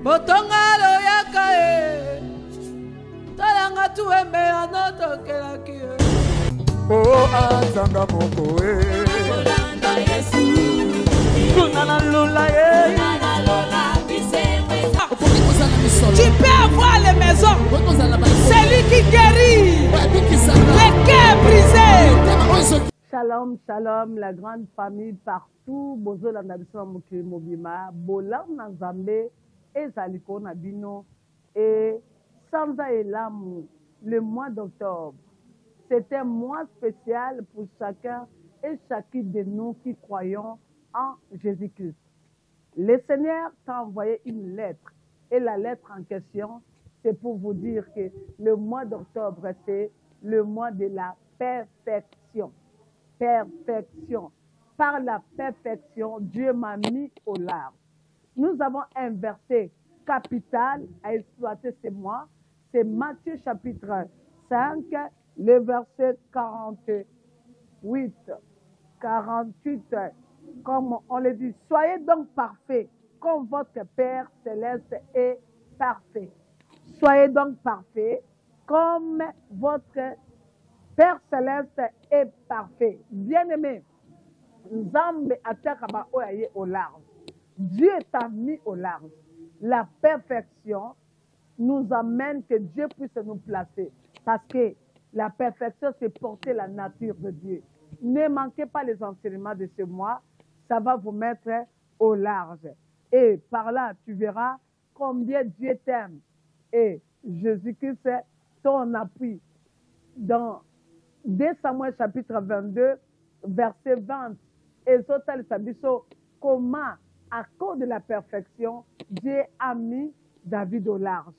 Botongalo yakae. Talanga tuembe anoto kelaki. Oh azanga moko Olanda Yesu. Kunana lula Tu peux avoir les maisons. C'est lui qui guérit. Les cœurs brisés. Shalom, shalom, la grande famille partout. Bozo la nabison mokili mobima. Bolam na Nzambe. Ezaliko na bino. Et Sanza Elamu, le mois d'octobre. C'est un mois spécial pour chacun et chacune de nous qui croyons en Jésus-Christ. Le Seigneur t'a envoyé une lettre. Et la lettre en question, c'est pour vous dire que le mois d'octobre, c'est le mois de la perfection. Perfection. Par la perfection, Dieu m'a mis au large. Nous avons un verset capital à exploiter ce mois. C'est Matthieu chapitre 5, le verset 48. 48, comme on le dit, soyez donc parfaits, comme votre Père céleste est parfait. Soyez donc parfaits, comme votre Père céleste est parfait. Bien-aimé, Nzambe atakaba oyaye au large. Dieu t'a mis au large. La perfection nous amène que Dieu puisse nous placer. Parce que la perfection, c'est porter la nature de Dieu. Ne manquez pas les enseignements de ce mois. Ça va vous mettre au large. Et par là, tu verras combien Dieu t'aime. Et Jésus-Christ, c'est ton appui. Dans 2 Samuel chapitre 22, verset 20, et Zotal Sabiso, comment, à cause de la perfection, Dieu a mis David au large.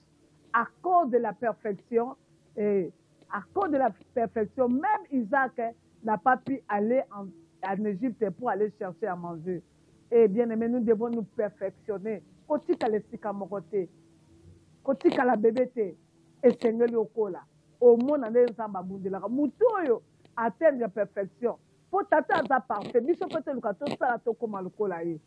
À cause de la perfection, et à cause de la perfection, même Isaac n'a pas pu aller en Égypte pour aller chercher à manger. Et bien aimé, nous devons nous perfectionner. Kotika le sikamorote, kotika la bébété, et sengeli okola. Au monde en ensemble bundela. Mutoyo atteindre la perfection. Pour t'atteindre parfait, biso peut-être le kato sala to comme le kola. Et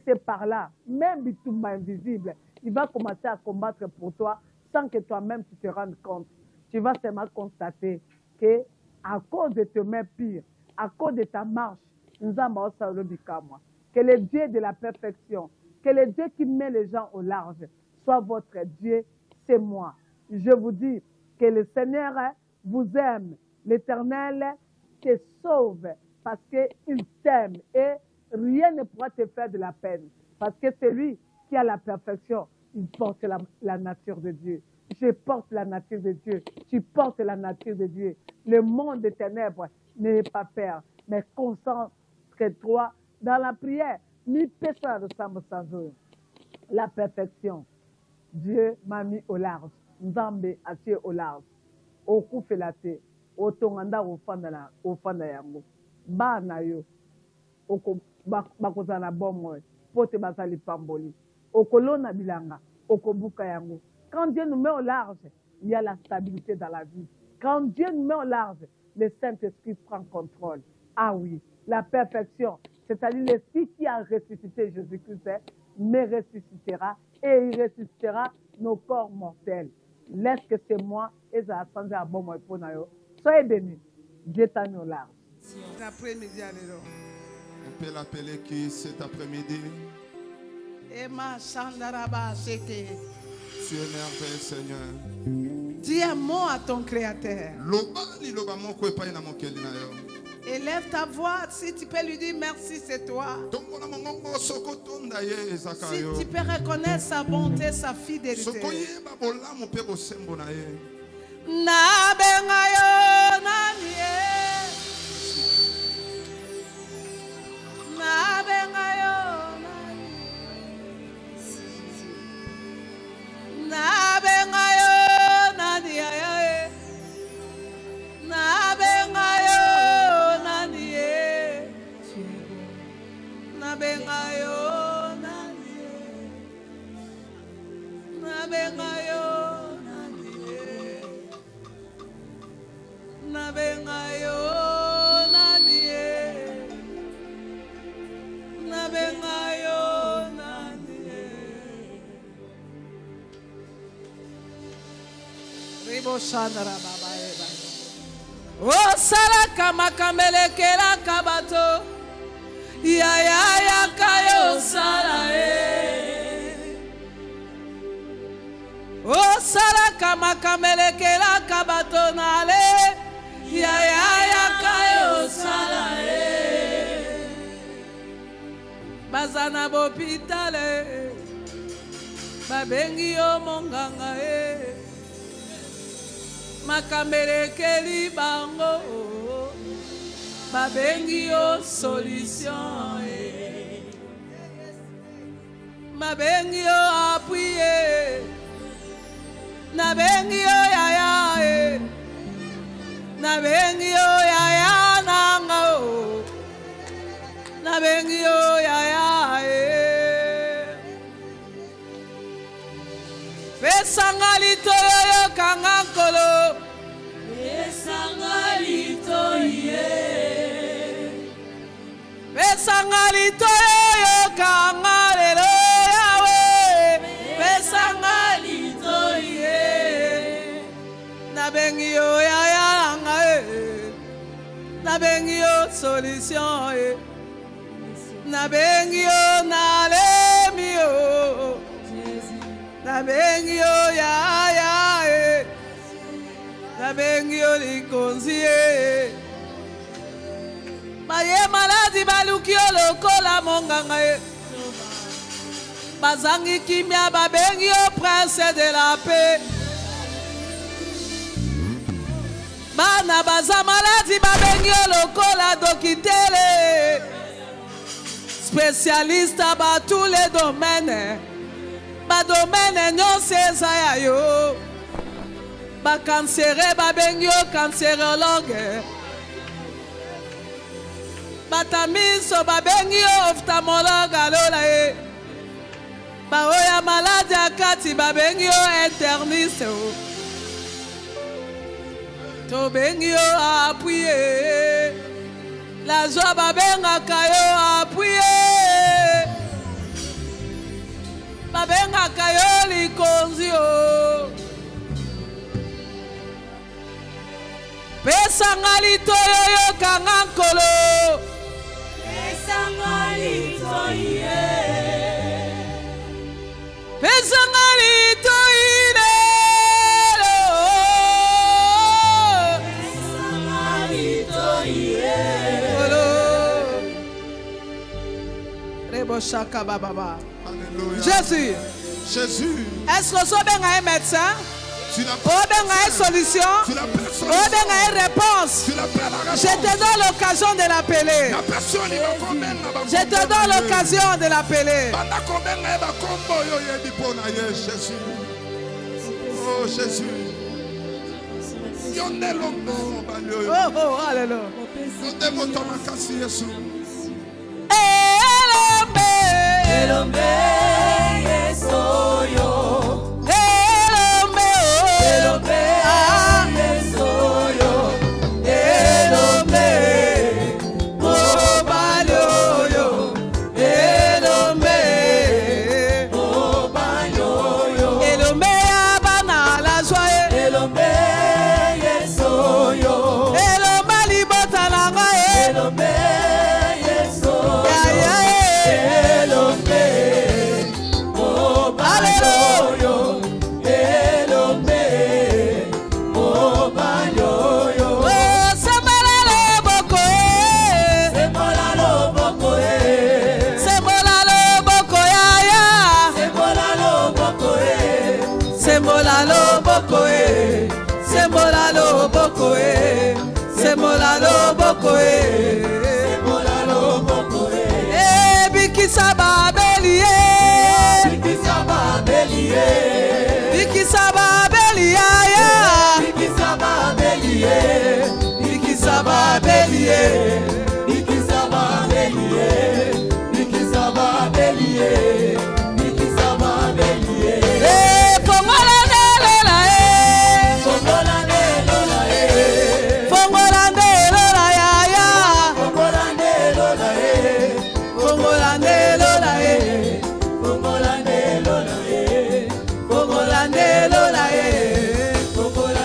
c'est par là, même Bitumba invisible, il va commencer à combattre pour toi sans que toi-même tu te rendes compte. Tu vas seulement constater que à cause de tes mains pires, à cause de ta marche, nous avons que le Dieu de la perfection, que le Dieu qui met les gens au large, soit votre Dieu, c'est moi. Je vous dis que le Seigneur vous aime, l'Éternel te sauve parce qu'il t'aime et rien ne pourra te faire de la peine. Parce que celui qui a la perfection, il porte la nature de Dieu. Je porte la nature de Dieu. Tu portes la nature de Dieu. Le monde des ténèbres n'ayez pas peur, mais concentre-toi dans la prière. Ni personne ne ressemble sans eux. La perfection. Dieu m'a mis au large. Nzambe a tué au large. Okufelate. Otonganda ofanda yango. Ba na yo. Oko bakozana bomwe. Pote basali pamboli. Okolona bilanga. Okobuka yango. Quand Dieu nous met au large, il y a la stabilité dans la vie. Quand Dieu nous met au large, le Saint-Esprit prend contrôle. Ah oui, la perfection, c'est-à-dire l'Esprit qui a ressuscité Jésus-Christ, me ressuscitera et il ressuscitera nos corps mortels. Laisse que c'est moi et ça a changé à bon moment pour nous. Soyez bénis. Dieu t'a mis au large. On peut l'appeler qui cet après-midi? Emma Chandaraba Seke. Tu es merveilleux, Seigneur. Dis un mot à ton Créateur. Élève ta voix. Si tu peux lui dire merci, c'est toi. Si tu peux reconnaître sa bonté, sa fidélité. Na bengayo nanie. Na bengayo nanie. Na bengayo nanie. Na bengayo nanie. Na bengayo nanie. Na bengayo nanie. Na bengayo nanie. Na bengayo nanie. O salaka makambelekela kabato ya ya ya kayo sala O salaka makambelekela kabato nale ya ya ya kayo sala Bazana bopitale babengi yo monganga Makambelekeli bango babengi yo solution babengi yo appuyer nabengi yo yaya nabengi yo yaya nanga nabengi yo yaya Pesangalito yo kangankolo Pesangalito ye Pesangalito yo kangalelo yawe Pesangalito ye Nabengi yo yaya ngae Nabengi yo solution Nabengi yo nalemi yo Nabengi yo ya Nabengi yo likonzi Baye maladi baluki yo lokola monganga Bazangi kimia babengi yo prince de la paix Bana baza maladi babengi yo lokola dokitele Spécialiste dans tous les domaines Ba domaine nyonso ezaya yo Ba kansere babengi yo cancérologue Batamiso babengi yo ophtalmologue alola Ba oya malade akati babengi yo interniste To bengi yo appuyer La joie babengaka yo appuyer Babenga kayoli konzio Pesangalito yo kangankolo Pesangalito ye Pesangalito ine Pesangalito ye Rebo shaka bababa Jésus. Jésus. Est-ce que vous avez un médecin? Vous avez une solution? Vous avez une réponse? Je te donne l'occasion de l'appeler. Je te donne l'occasion de l'appeler. Oh Jésus. Oh, oh, alléluia. Elombe yesoyo Elombe Elombe yesoyo Elombe Obalyoyo Elombe Obalyoyo Elombe abana la joie Elombe yesoyo Elombe libota langa Elombe yesoyo Bikisaba belie Bikisaba belie Bikisaba belie Bikisaba belie Bikisaba belie Bikisaba belie Bikisaba belie Bikisaba belie Fongola nelola Fongola nelola Fongola nelola ya Fongola nelola Fongola nelola Fongola nelola Fongola nelola Fongola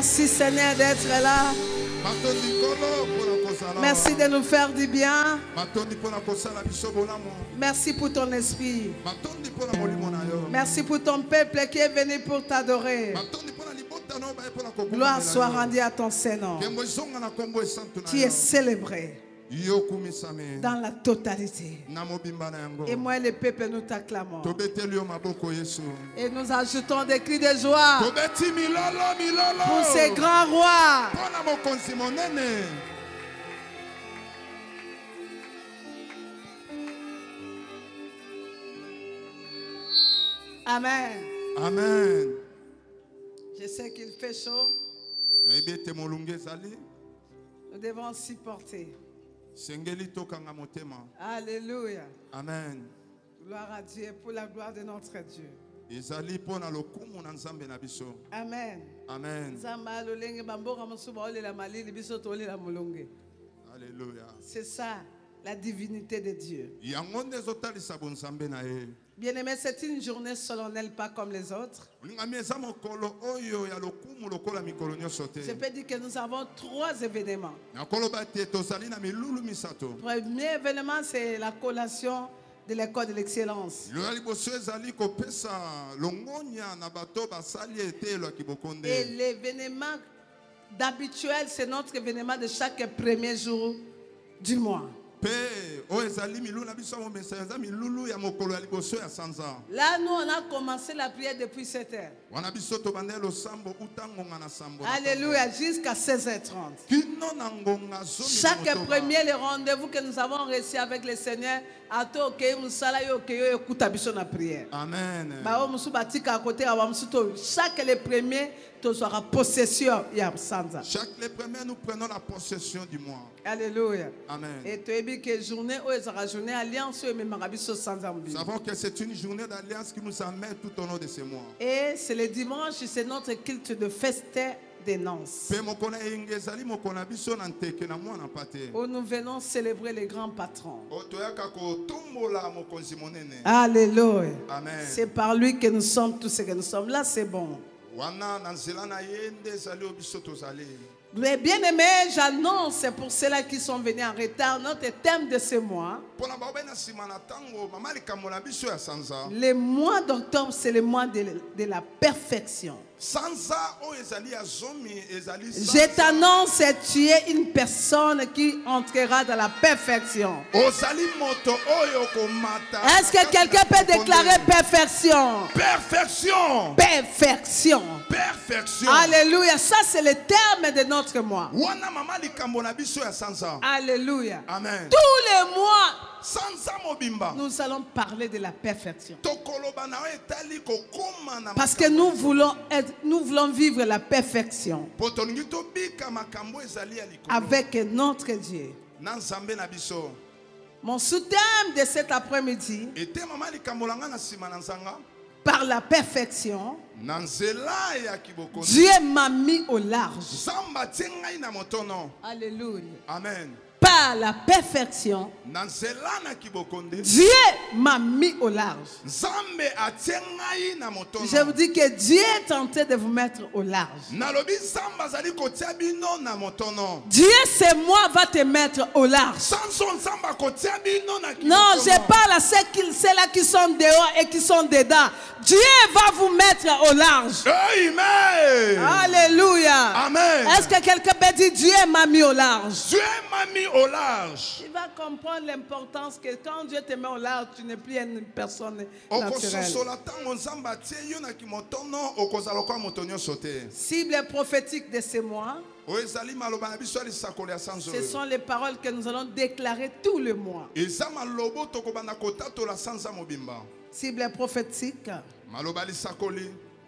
Merci Seigneur d'être là. Merci de nous faire du bien. Merci pour ton esprit. Merci pour ton peuple qui est venu pour t'adorer. Gloire soit rendue à ton Saint-Nom. Tu es célébré dans la totalité. Et moi et le peuple, nous t'acclamons. Et nous ajoutons des cris de joie pour ces grands rois. Amen. Amen. Je sais qu'il fait chaud. Nous devons supporter. Alléluia. Amen. Gloire à Dieu pour la gloire de notre Dieu. Amen. Amen. Alléluia. C'est ça, la divinité de Dieu. Bien-aimé, c'est une journée solennelle, pas comme les autres. Je peux dire que nous avons 3 événements. Le premier événement, c'est la collation de l'école de l'excellence. Et l'événement d'habituel, c'est notre événement de chaque premier jour du mois. Là, nous, on a commencé la prière depuis 7 heures. Alléluia, jusqu'à 16h30. Chaque premier le rendez-vous que nous avons reçu avec le Seigneur, Amen. Chaque le premier, tu seras possession. Chaque le premier, nous prenons la possession du mois. Alléluia. Amen. Et tu as dit que journée où sera journée alliance, nous savons que c'est une journée d'alliance qui nous amène tout au long de ces mois. Et c'est le dimanche, c'est notre culte de festin des Nances. Où nous venons célébrer les grands patrons. Alléluia. Amen. C'est par lui que nous sommes tous ce que nous sommes. Là, c'est bon. Mais bien aimé, j'annonce pour ceux-là qui sont venus en retard, notre thème de ce mois. Le mois d'octobre, c'est le mois de la perfection. Je t'annonce, tu es une personne qui entrera dans la perfection. Est-ce que quelqu'un peut déclarer perfection? Perfection. Perfection. Perfection. Alléluia. Ça, c'est le terme de notre mois. Alléluia. Amen. Tous les mois, nous allons parler de la perfection. Parce que nous voulons vivre la perfection avec notre Dieu. Mon sous-thème de cet après-midi, par la perfection, Dieu m'a mis au large. Alléluia. Amen. Par la perfection, Dieu m'a mis au large. Je vous dis que Dieu est tenté de vous mettre au large. Dieu, c'est moi, va te mettre au large. Non, je parle à ceux-là qui sont dehors et qui sont dedans. Dieu va vous mettre au large. Amen. Alléluia. Amen. Est-ce que quelqu'un peut dire Dieu m'a mis au large? Dieu m'a mis au large. Il va comprendre l'importance que quand Dieu te met au large, tu n'es plus une personne naturelle. Cible prophétique de ce mois, ce sont les paroles que nous allons déclarer tout le mois. Cible prophétique,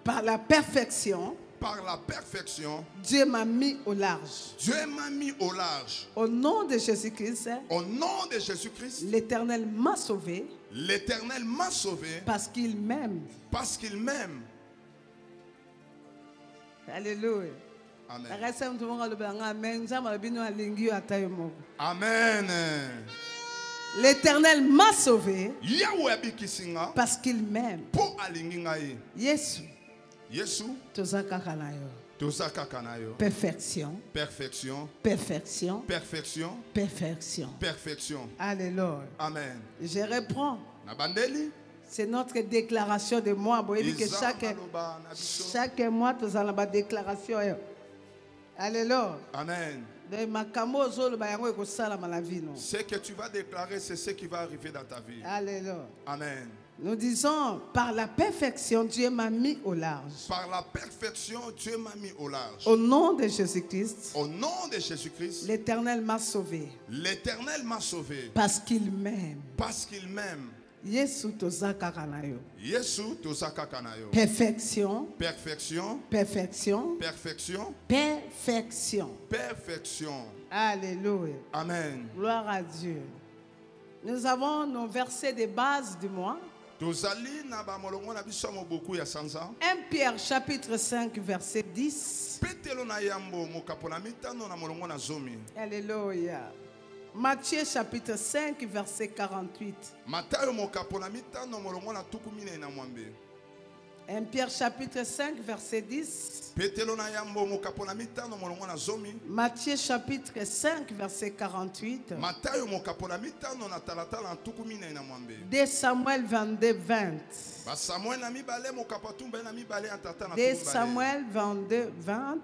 par la perfection. Par la perfection, Dieu m'a mis au large. Dieu m'a mis au large. Au nom de Jésus-Christ, au nom de Jésus-Christ, l'Éternel m'a sauvé. L'Éternel m'a sauvé. Parce qu'il m'aime. Parce qu'il m'aime. Alléluia. Amen. Amen. L'Éternel m'a sauvé. Parce qu'il m'aime. Pour Yesu. Yesu, tozakaka na yo. Perfection. Perfection. Perfection. Perfection. Perfection. Perfection. Alléluia. Amen. Je reprends. Nabandeli. C'est notre déclaration de mois. Vous voyez que chaque mois, nous avons une déclaration. Alléluia. Amen. Ce que tu vas déclarer, c'est ce qui va arriver dans ta vie. Alléluia. Amen. Nous disons, par la perfection, Dieu m'a mis au large. Par la perfection, Dieu m'a mis au large. Au nom de Jésus-Christ. Au nom de Jésus-Christ. L'Éternel m'a sauvé. L'Éternel m'a sauvé. Parce qu'il m'aime. Parce qu'il m'aime. Yesu tozaka kanayo. Yesu tozaka kanayo. Perfection. Perfection. Perfection. Perfection. Perfection. Perfection. Alléluia. Amen. Gloire à Dieu. Nous avons nos versets de base du mois. 1 Pierre chapitre 5 verset 10. Alléluia. Matthieu chapitre 5 verset 48. 1 Pierre chapitre 5 verset 10. Matthieu chapitre 5 verset 48. 2 Samuel 22 20. 2 Samuel 22 20.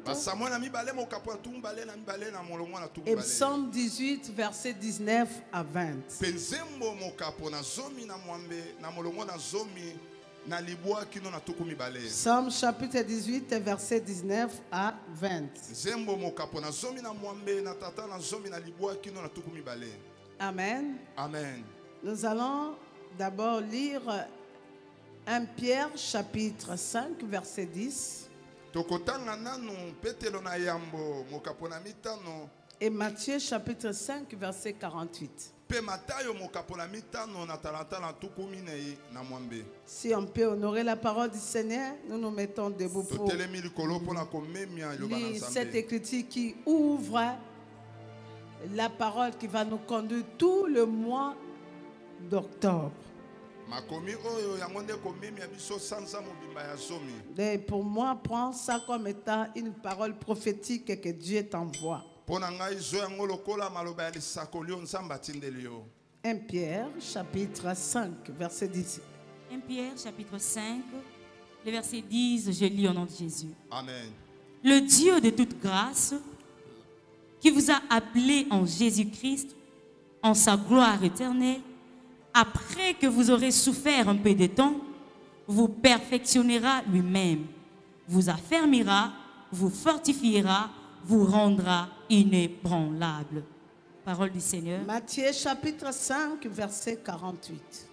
Et Psaume 18 verset 19 à 20. Psaume chapitre 18 verset 19 à 20. Amen. Amen. Nous allons d'abord lire 1 Pierre chapitre 5 verset 10. Et Matthieu chapitre 5 verset 48. Si on peut honorer la parole du Seigneur, nous nous mettons debout pour lire cette écriture qui ouvre la parole qui va nous conduire tout le mois d'octobre. Et pour moi, prends ça comme étant une parole prophétique que Dieu t'envoie. 1 Pierre chapitre 5 verset 10. 1 Pierre chapitre 5, le verset 10, je lis au nom de Jésus. Amen. Le Dieu de toute grâce, qui vous a appelé en Jésus-Christ, en sa gloire éternelle, après que vous aurez souffert un peu de temps, vous perfectionnera lui-même, vous affermira, vous fortifiera, vous rendra inébranlable. Parole du Seigneur. Matthieu chapitre 5 verset 48.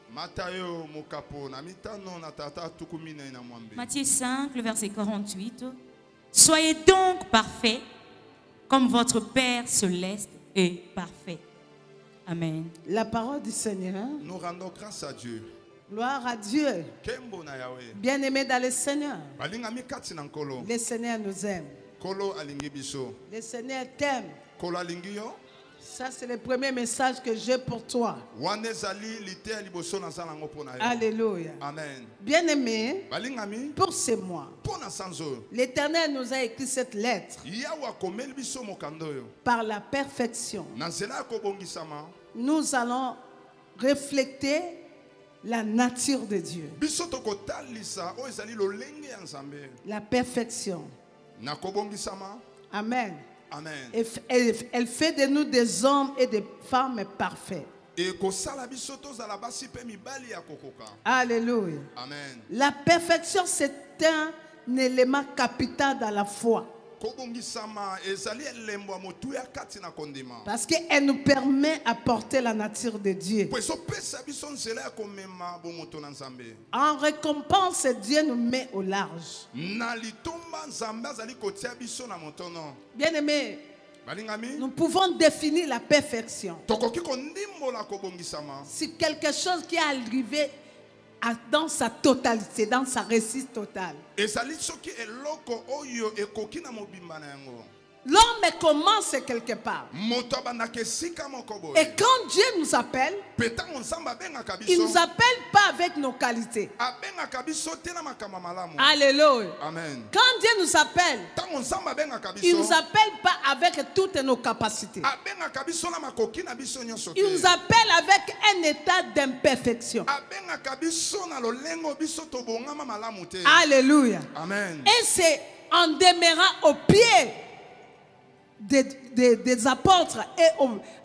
Matthieu 5, le verset 48. Soyez donc parfaits comme votre Père céleste est parfait. Amen. La parole du Seigneur. Nous rendons grâce à Dieu. Gloire à Dieu. Bien-aimés dans le Seigneur. Le Seigneur nous aime. Le Seigneur t'aime. Ça, c'est le premier message que j'ai pour toi. Alléluia. Amen. Bien-aimés, pour ce mois, l'Éternel nous a écrit cette lettre par la perfection. Nous allons refléter la nature de Dieu. La perfection. Amen. Amen. Elle fait de nous des hommes et des femmes parfaits. Alléluia. Amen. La perfection, c'est un élément capital dans la foi. Parce qu'elle nous permet d'apporter la nature de Dieu. En récompense, Dieu nous met au large. Bien-aimés, nous pouvons définir la perfection. C'est quelque chose qui est arrivé dans sa totalité, dans sa réussite totale. L'homme commence quelque part. Et quand Dieu nous appelle, il ne nous appelle pas avec nos qualités. Alléluia. Amen. Quand Dieu nous appelle, il ne nous appelle pas avec toutes nos capacités. Il nous appelle avec un état d'imperfection. Alléluia. Amen. Et c'est en demeurant au pied des apôtres et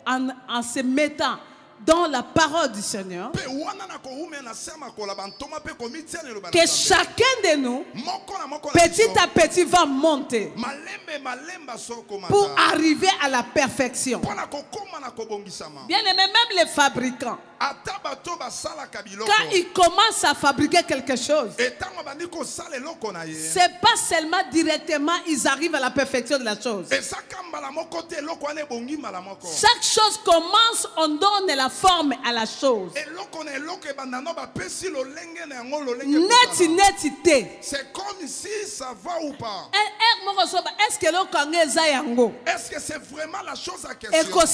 en se mettant dans la parole du Seigneur que chacun de nous, petit à petit, va monter pour arriver à la perfection. Bien aimé, même les fabricants, quand ils commencent à fabriquer quelque chose, c'est pas seulement directement ils arrivent à la perfection de la chose. Chaque chose commence, on donne la forme à la chose. Netité. C'est comme si ça va ou pas. Est-ce que c'est vraiment la chose à question? Ça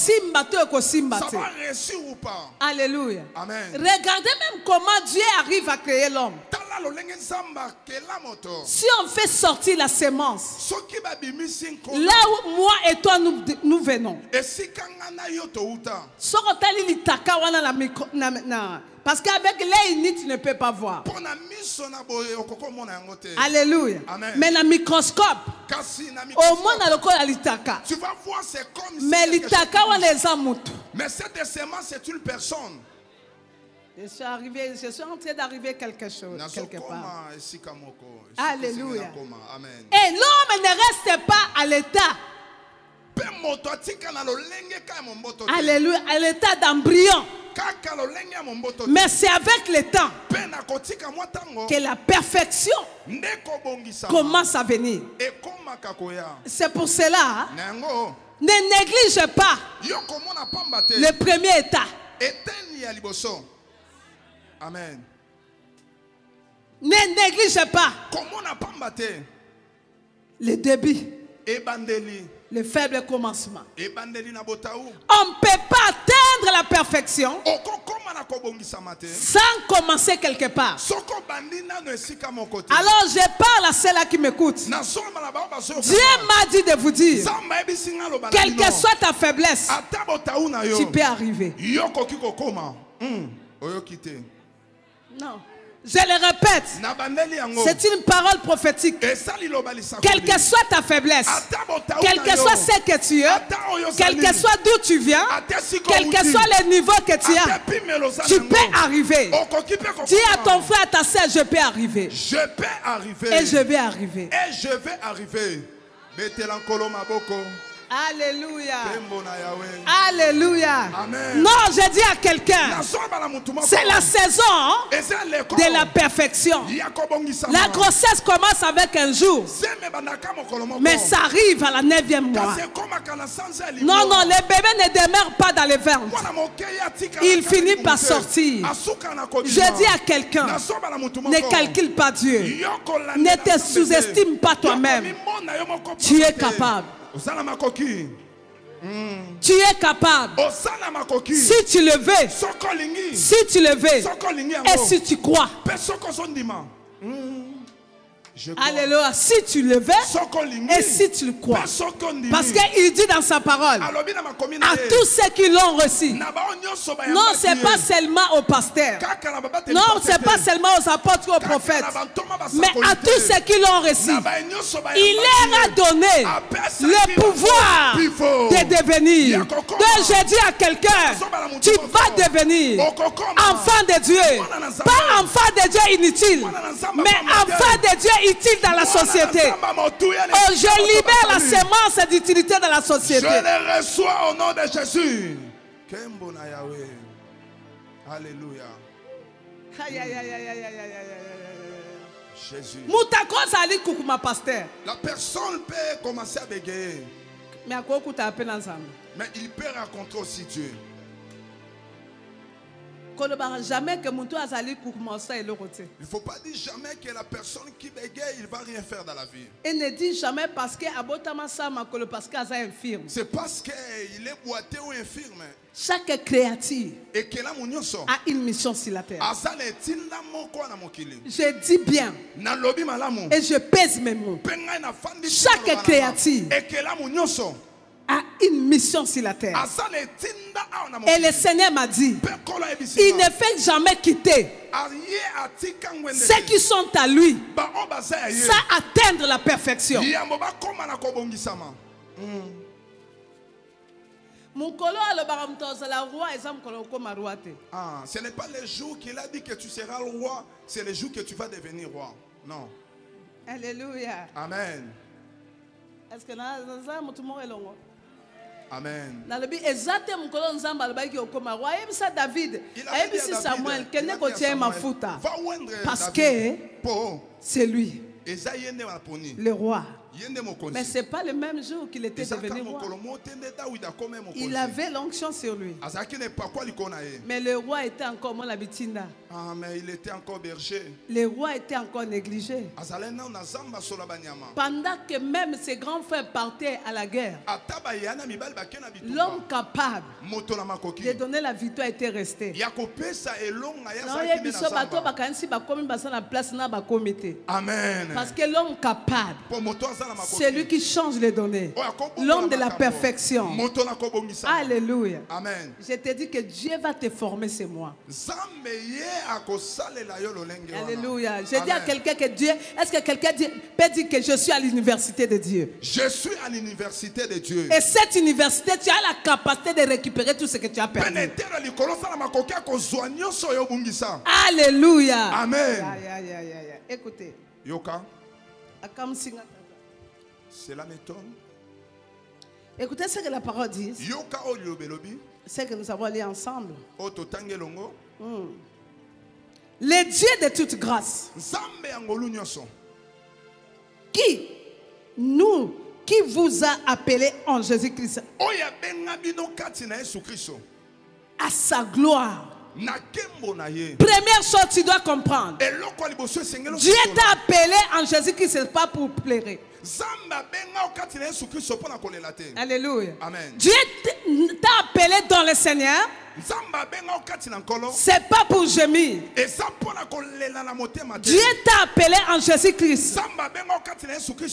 va réussir ou pas? Alléluia. Amen. Regardez même comment Dieu arrive à créer l'homme. Si on fait sortir la sémence, là où moi et toi nous venons, parce qu'avec les tu ne peux pas voir. Alléluia. Amen. Mais le microscope, au moins tu vas voir, c'est comme mais l'itaka mais cette sémence, c'est une personne. Je suis en train d'arriver quelque chose, quelque part. Alléluia. Amen. Et l'homme ne reste pas à l'état. Alléluia, à l'état d'embryon. Mais c'est avec le temps que la perfection commence à venir. C'est pour cela, ne néglige pas le premier état. Amen. Ne néglige pas le début, le faible commencement. On ne peut pas atteindre la perfection sans commencer quelque part. Alors je parle à ceux-là qui m'écoutent. Dieu m'a dit de vous dire, quelle que soit ta faiblesse, tu peux arriver. Non. Je le répète, c'est une parole prophétique. Quelle que soit ta faiblesse, quel que soit ce que tu es, quel que soit d'où tu viens, quel que soit le niveau que tu as, tu peux arriver. Dis à ton frère, à ta soeur, je peux arriver. Je peux arriver. Et je vais arriver. Et je vais arriver. Alléluia. Alléluia. Amen. Non, je dis à quelqu'un, c'est la saison de la perfection. La grossesse commence avec un jour, mais ça arrive à la 9e mois. Non, non, le bébé ne demeure pas dans les ventres. Il finit par sortir. Je dis à quelqu'un, ne calcule pas Dieu. Ne te sous-estime pas toi-même. Tu es capable. Tu es capable. Si tu le veux, si tu le veux, et si tu crois. Alléluia. Si tu le veux et si tu le crois. Parce qu'il dit dans sa parole à tous ceux qui l'ont reçu. Non, c'est pas seulement aux pasteurs. Non, c'est pas seulement aux apôtres ou aux prophètes. Mais à tous ceux qui l'ont reçu. Il leur a donné le pouvoir de devenir. Donc je dis à quelqu'un, tu vas devenir enfant de Dieu. Pas enfant de Dieu inutile, mais enfant de Dieu utile dans la société. Oh, je libère la sémence d'utilité dans la société. Je les reçois au nom de Jésus. Alléluia. Jésus. La personne peut commencer à bégayer. Mais il peut rencontrer aussi Dieu. jamais que Moutou Azali commencer et le côté. Il ne faut pas dire jamais que la personne qui bégaye, il ne va rien faire dans la vie. Et ne dit jamais parce que Abotama Sama parce qu'il est infirme. C'est parce qu'il est boité ou infirme. Chaque créature et que la munyoso a une mission sur la terre. Je dis bien et je pèse mes mots. Chaque créature a une mission sur la terre. Et le Seigneur m'a dit, il ne fait jamais quitter ceux qui sont à lui sans atteindre la perfection. Ah, ce n'est pas le jour qu'il a dit que tu seras le roi, c'est le jour que tu vas devenir roi. Non. Alléluia. Amen. Est-ce que Amen. David, parce que c'est lui, le roi. Mais ce n'est pas le même jour qu'il était devenu roi. Il avait l'onction sur lui. Mais le roi était encore Molabitinda. Ah, mais il était encore berger. Le roi était encore négligé. Pendant que même ses grands frères partaient à la guerre, l'homme capable de donner la victoire était resté. Amen. Parce que l'homme capable, c'est lui qui change les données. L'homme de la perfection. Alléluia. Amen. Je te dis que Dieu va te former, c'est moi. Alléluia. Je dis à quelqu'un que Dieu, est-ce que quelqu'un peut dire que je suis à l'université de Dieu? Je suis à l'université de Dieu. Et cette université, tu as la capacité de récupérer tout ce que tu as perdu. Alléluia. Amen. Écoutez. Yoka. Cela m'étonne. Écoutez ce que la parole dit. C'est que nous avons lu ensemble. Le Dieu de toute grâce, qui vous a appelé en Jésus-Christ à sa gloire. Première chose, tu dois comprendre. Dieu t'a appelé en Jésus-Christ, ce n'est pas pour plaire. Alléluia. Amen. Dieu t'a appelé dans le Seigneur. C'est pas pour gémir. Dieu t'a appelé en Jésus-Christ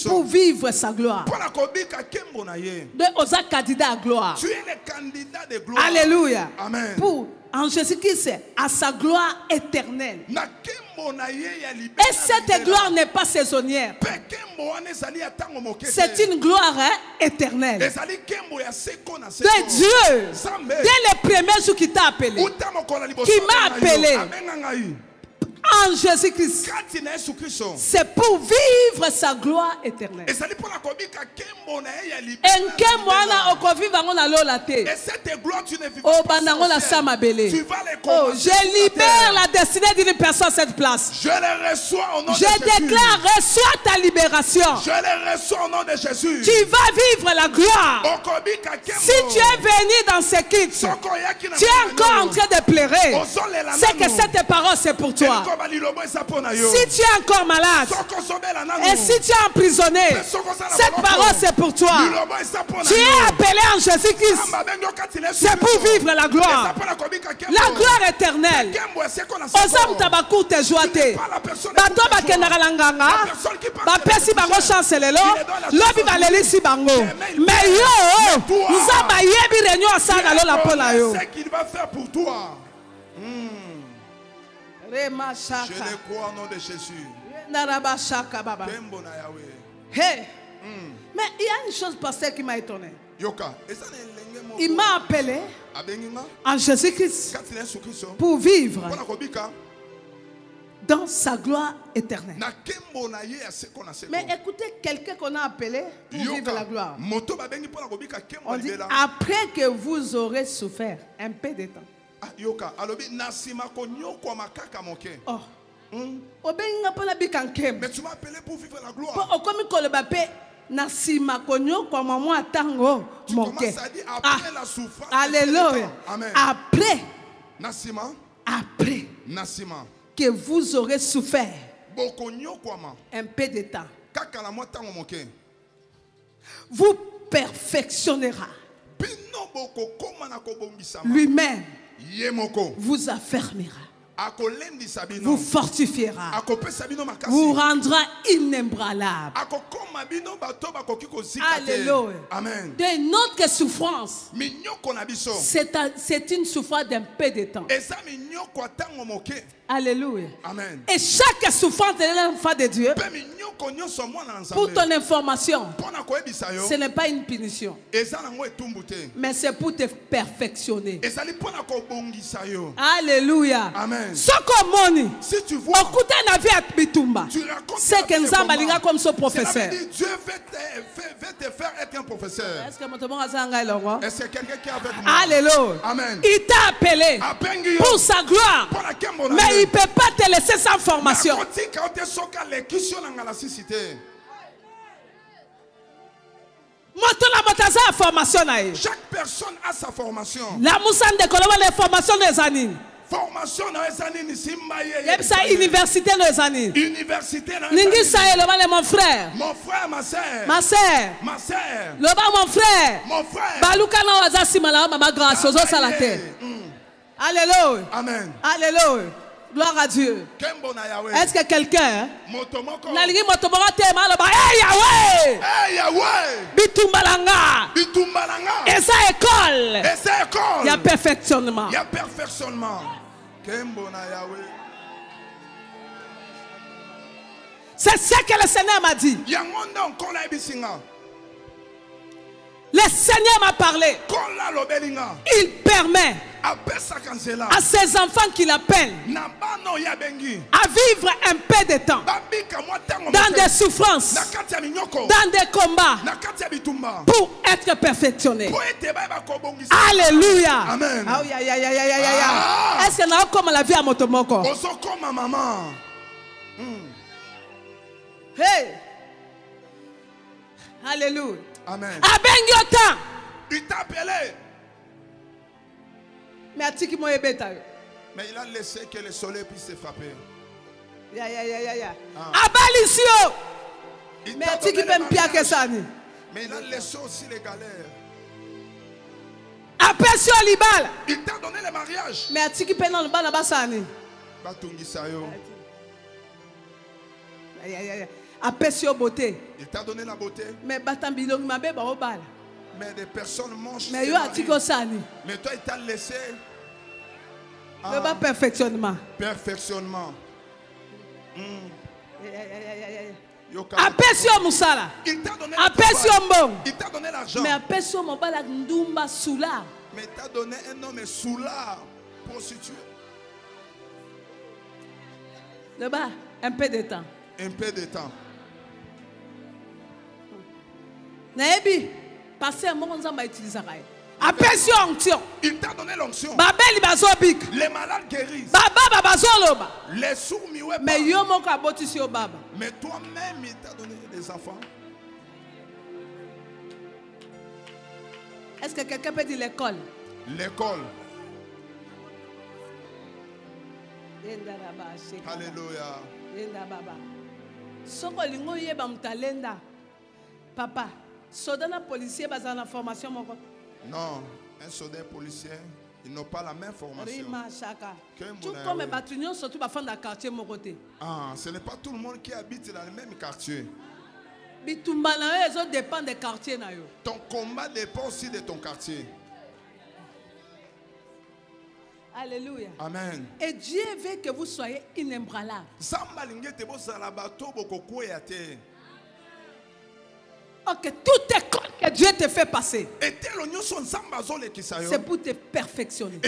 pour vivre sa gloire. Aux candidat à gloire. Tu es le candidat de gloire. Alléluia. Amen. Pour en Jésus-Christ à sa gloire éternelle. Et cette gloire n'est pas saisonnière. C'est une gloire éternelle. De Dieu, dès le premier jour qui t'a appelé, qui m'a appelé en Jésus-Christ, c'est pour vivre sa gloire éternelle. Et cette gloire, tu ne vis pas. Je libère la destinée d'une personne à cette place. Je les reçois au nom de Jésus. Je déclare, reçois ta libération. Je les reçois au nom de Jésus. Tu vas vivre la gloire. Si tu es venu dans ce kit, tu es encore en train de pleurer. C'est que cette parole c'est pour toi. Si tu es encore malade et si tu es emprisonné, cette parole c'est pour toi. Tu es appelé en Jésus-Christ. C'est pour vivre la gloire. La gloire éternelle. Osam tabakou te joate. Bato bakendaka langanga. Bapesi bango chance lelo. Lobi balelisi bango. Mais yo, nzamba yebi réunion asana lo la pola yo. C'est ce qu'il va faire pour toi. Je le crois au nom de Jésus. Hey. Mais il y a une chose, pasteur, qui m'a étonné. Il m'a appelé en Jésus-Christ pour vivre dans sa gloire éternelle. Mais écoutez, quelqu'un qu'on a appelé pour vivre la gloire. On dit après que vous aurez souffert un peu de temps. Oh. Mais tu m'as appelé pour vivre la gloire. Alléluia. Après Après que vous aurez souffert un peu de temps, vous perfectionnera. Lui-même vous affermira, vous fortifiera, vous rendra inébranlable. Alléluia. Amen. De notre souffrance, c'est une souffrance d'un peu de temps. Alléluia. Amen. Et chaque souffrance de l'enfant de Dieu, pour ton information, ce n'est pas une punition, mais c'est pour te perfectionner. Alléluia. Amen. Si tu vois, c'est que nous avons comme ce professeur. Dieu veut te faire être un professeur. Est-ce que Est-ce que quelqu'un qui est avec moi? Alléluia. Amen. Il t'a appelé pour sa gloire, mais il ne peut pas te laisser sans formation. Chaque personne a sa formation. La moussane de Colombo, les formations des années. Formation dans les années, université dans les années. Université dans les années. Mon frère. Mon frère, ma soeur. Ma soeur. Ma soeur. Mon frère. Mon frère. Baluka na wazasi mala mama grâce aux autres à la terre. Alléluia. Amen. Alléluia. Gloire à Dieu. Est-ce que quelqu'un n'a dit motomoko tema là bas hey Yahweh. Hey Yahweh. Bitumbalanga. Bitumbalanga. Et ça école. Et ça école. Il y a perfectionnement. Il y a perfectionnement. C'est ça que le Seigneur m'a dit. Le Seigneur m'a parlé. Il permet à ses enfants qu'il appelle à vivre un peu de temps dans des souffrances, dans des combats, pour être perfectionné. Alléluia. Amen. Est-ce que nous avons comme la vie à Motomoko? Hey. Alléluia. Amen. Il t'a appelé. Mais il a laissé que le soleil puisse se frapper. Mais il a laissé aussi les galères. Il t'a donné le mariage. Mais beauté. Il t'a donné la beauté. Mais des personnes mangent. Mais toi il t'a laissé perfectionnement. Perfectionnement. Il t'a donné il t'a donné l'argent. Mais il t'a donné un homme soulard, prostitué. Là-bas, un peu de temps. Un peu de temps. Passer un moment dans utiliser. Il t'a donné l'onction. Les malades guérissent. Les sourds muets. Mais toi-même, il t'a donné des enfants. Est-ce que quelqu'un peut dire l'école? L'école. Alléluia. Papa, soldat policier basé en formation. Non, un soldat policier, ils n'ont pas la même formation. Tout comme les bâtiment, surtout dans le quartier. Ce n'est pas tout le monde qui habite dans le même quartier. Dépend des quartiers. Ton combat dépend aussi de ton quartier. Alléluia. Amen. Et Dieu veut que vous soyez inébranlables. Ok, toute école que Dieu te fait passer, c'est pour te perfectionner.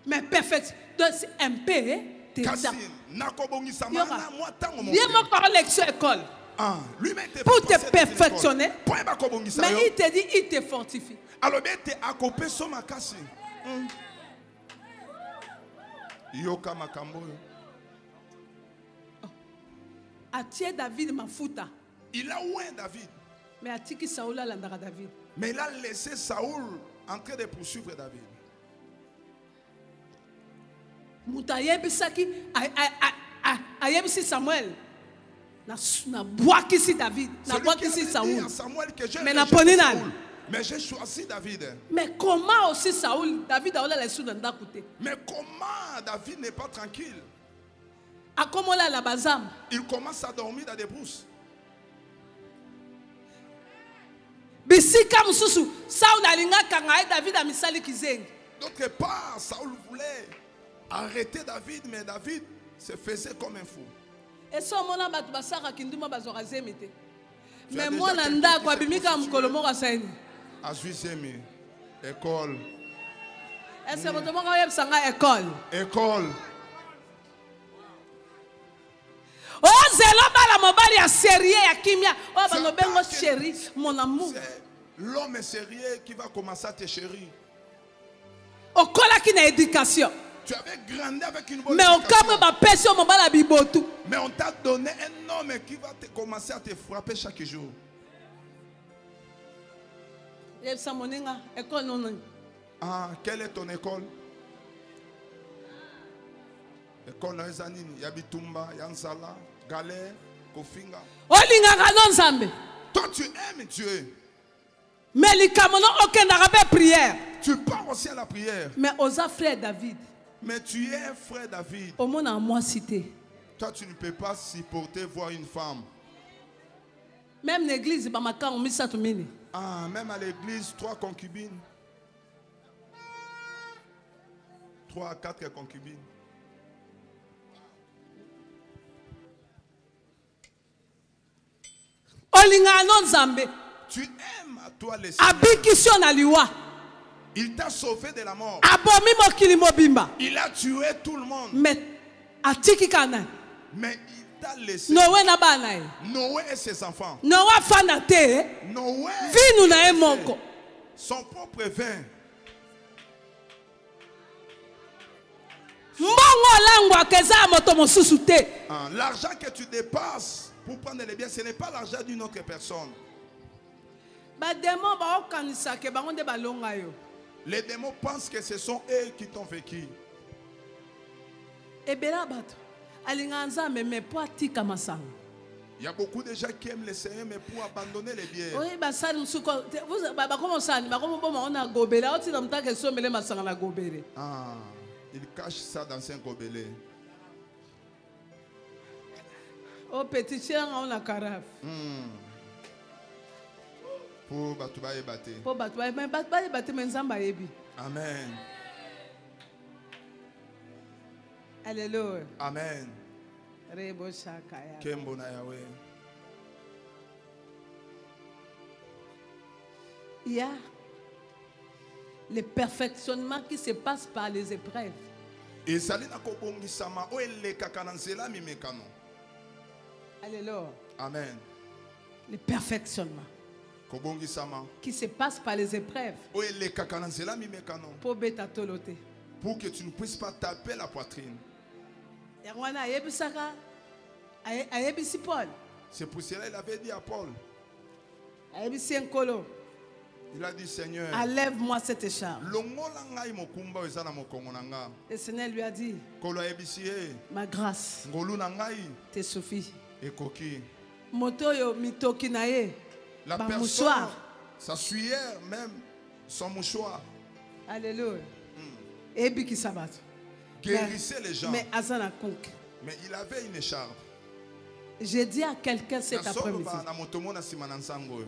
Mais perfection, c'est un peu de temps. Il y a mon correction école. Pour te perfectionner. Mais il te dit, il te fortifie. Alors, il te accopé sur ma casse. Yoka makambo. Atie David mafuta. Il a oué David. Mais Atiki Saoul a l'andara David. Mais il a laissé Saoul en train de poursuivre David. Mutayebisaki ayebisi Samuel. Na boakisi David, na boakisi Saoul. Mais na poninan. Mais j'ai choisi David. Mais comment aussi Saoul, David a olé sous dans côté. Mais comment David n'est pas tranquille? A comment là la bazam? Il commence à dormir dans des brousses. Bisika mususu, Saoul alinga kanga David a misali kizengi. D'autre part, Saoul voulait arrêter David, mais David se faisait comme un fou. Et ça, mon ami, tu vas savoir qu'il doit pas se mettre. Mais moi, nanda quoi, bimika mukolomo kasaini. Azuizemi, école. Est-ce que vous avez sanga école? École. Oh, zélo bala mobali ya sérieux ya kimia. Oh, bano bengo chéri, mon amour. L'homme est sérieux qui va commencer à te chérir. Oh, kola qui na éducation. Tu avais grandi avec une bonne mais éducation. Mais on t'a donné un homme qui va te commencer à te frapper chaque jour. Ah, quelle est ton école? École Naizanini, Yabitumba, Yansala, Galère, Kofinga. Toi tu aimes Dieu. Mais les Camerounais aucun n'arrête prière. Tu pars aussi à la prière. Mais osa frère David. Mais tu es frère David. Au monde à moi cité. Toi tu ne peux pas supporter voir une femme. Même l'église, ah, même à l'église, 3 concubines. 3 à 4 concubines. Tu aimes à toi les Seigneurs. Il t'a sauvé de la mort. Il a tué tout le monde. Mais il t'a laissé Noé et ses enfants. Noé, son propre vin. L'argent que tu dépenses pour prendre les biens, ce n'est pas l'argent d'une autre personne. Les démons pensent que ce sont eux qui t'ont vécu. Il y a beaucoup de gens qui aiment le Seigneur, mais pour abandonner les biens. Ah, ils cachent ça dans un gobelet. Oh, petit chien, on a carafe. Pour Batoubaye Baté. Pour Batoubaye Baté, mais Nzamba Ebi. Amen. Alléluia. Amen. Rebo Shakaya. Kembo na Yahweh. Il y a le perfectionnement qui se passe par les épreuves. Et ça n'a pas bongisama o ele kakananzela mimekano. Alléluia. Amen. Le perfectionnement qui se passe par les épreuves pour que tu ne puisses pas taper la poitrine. C'est pour cela qu'il avait dit à Paul. Il a dit, Seigneur, enlève-moi cette écharpe. Le Seigneur lui a dit, ma grâce te suffit. La personne, sa sueur, même son mouchoir. Alléluia. Guérissait les gens. Mais il avait une écharpe. J'ai dit à quelqu'un cet après-midi,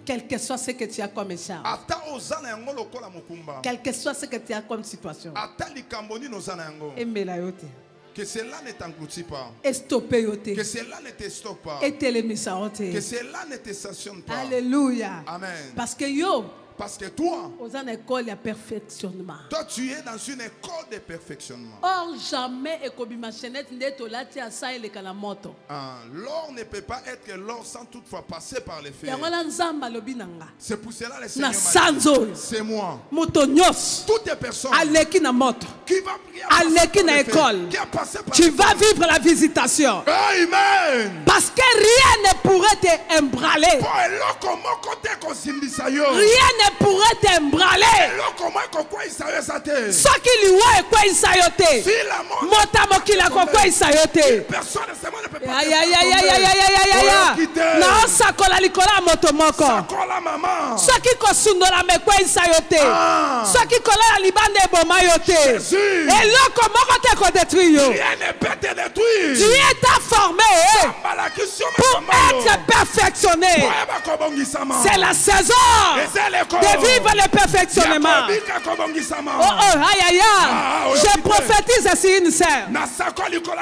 quel que soit ce que tu as comme écharpe, quel que soit ce que tu as comme situation, que cela ne t'engloutit pas. Que cela ne te stoppe pas. Que cela ne te stationne pas. Alléluia. Amen. Parce que toi, toi tu es dans une école de perfectionnement. Or jamais l'or ne peut pas être l'or sans toutefois passer par les fers. C'est pour cela le Seigneur m'a dit, c'est moi. Toutes les personnes qui va prier école, qui a passé par tu vas vivre la visitation. Amen. Parce que rien ne pourrait te embraler. Rien ne pourrait t'embraler. Ce qui lui est quoi il s'ayote. Motamo qui l'a quoi il s'ayote. Aïe aïe aïe aïe aïe aïe aïe. Non ça cola likola motomoko. Ce qui kosundola me quoi il s'ayote. Ce qui cola la libande bomayote. Et là comment te ko détruire. Dieu t'a formé pour être perfectionné. C'est la saison de vivre le perfectionnement. Oh oh aïe aïe aïe. Je prophétise ici une sœur.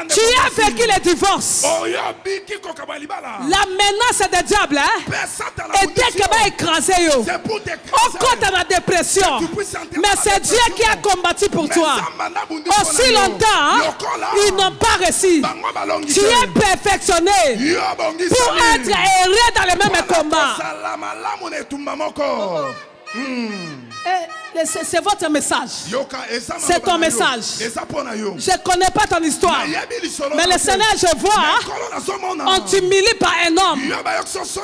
Tu as vécu le divorce. La menace des diables était que va écraser yo. Au côté de la dépression. Mais c'est Dieu qui a combattu pour toi. Aussi longtemps, ils n'ont pas réussi. Tu es perfectionné pour être heureux dans le même combat. C'est votre message. C'est ton message. Je ne connais pas ton histoire. Mais le Seigneur, je vois, on t'humilie par un homme.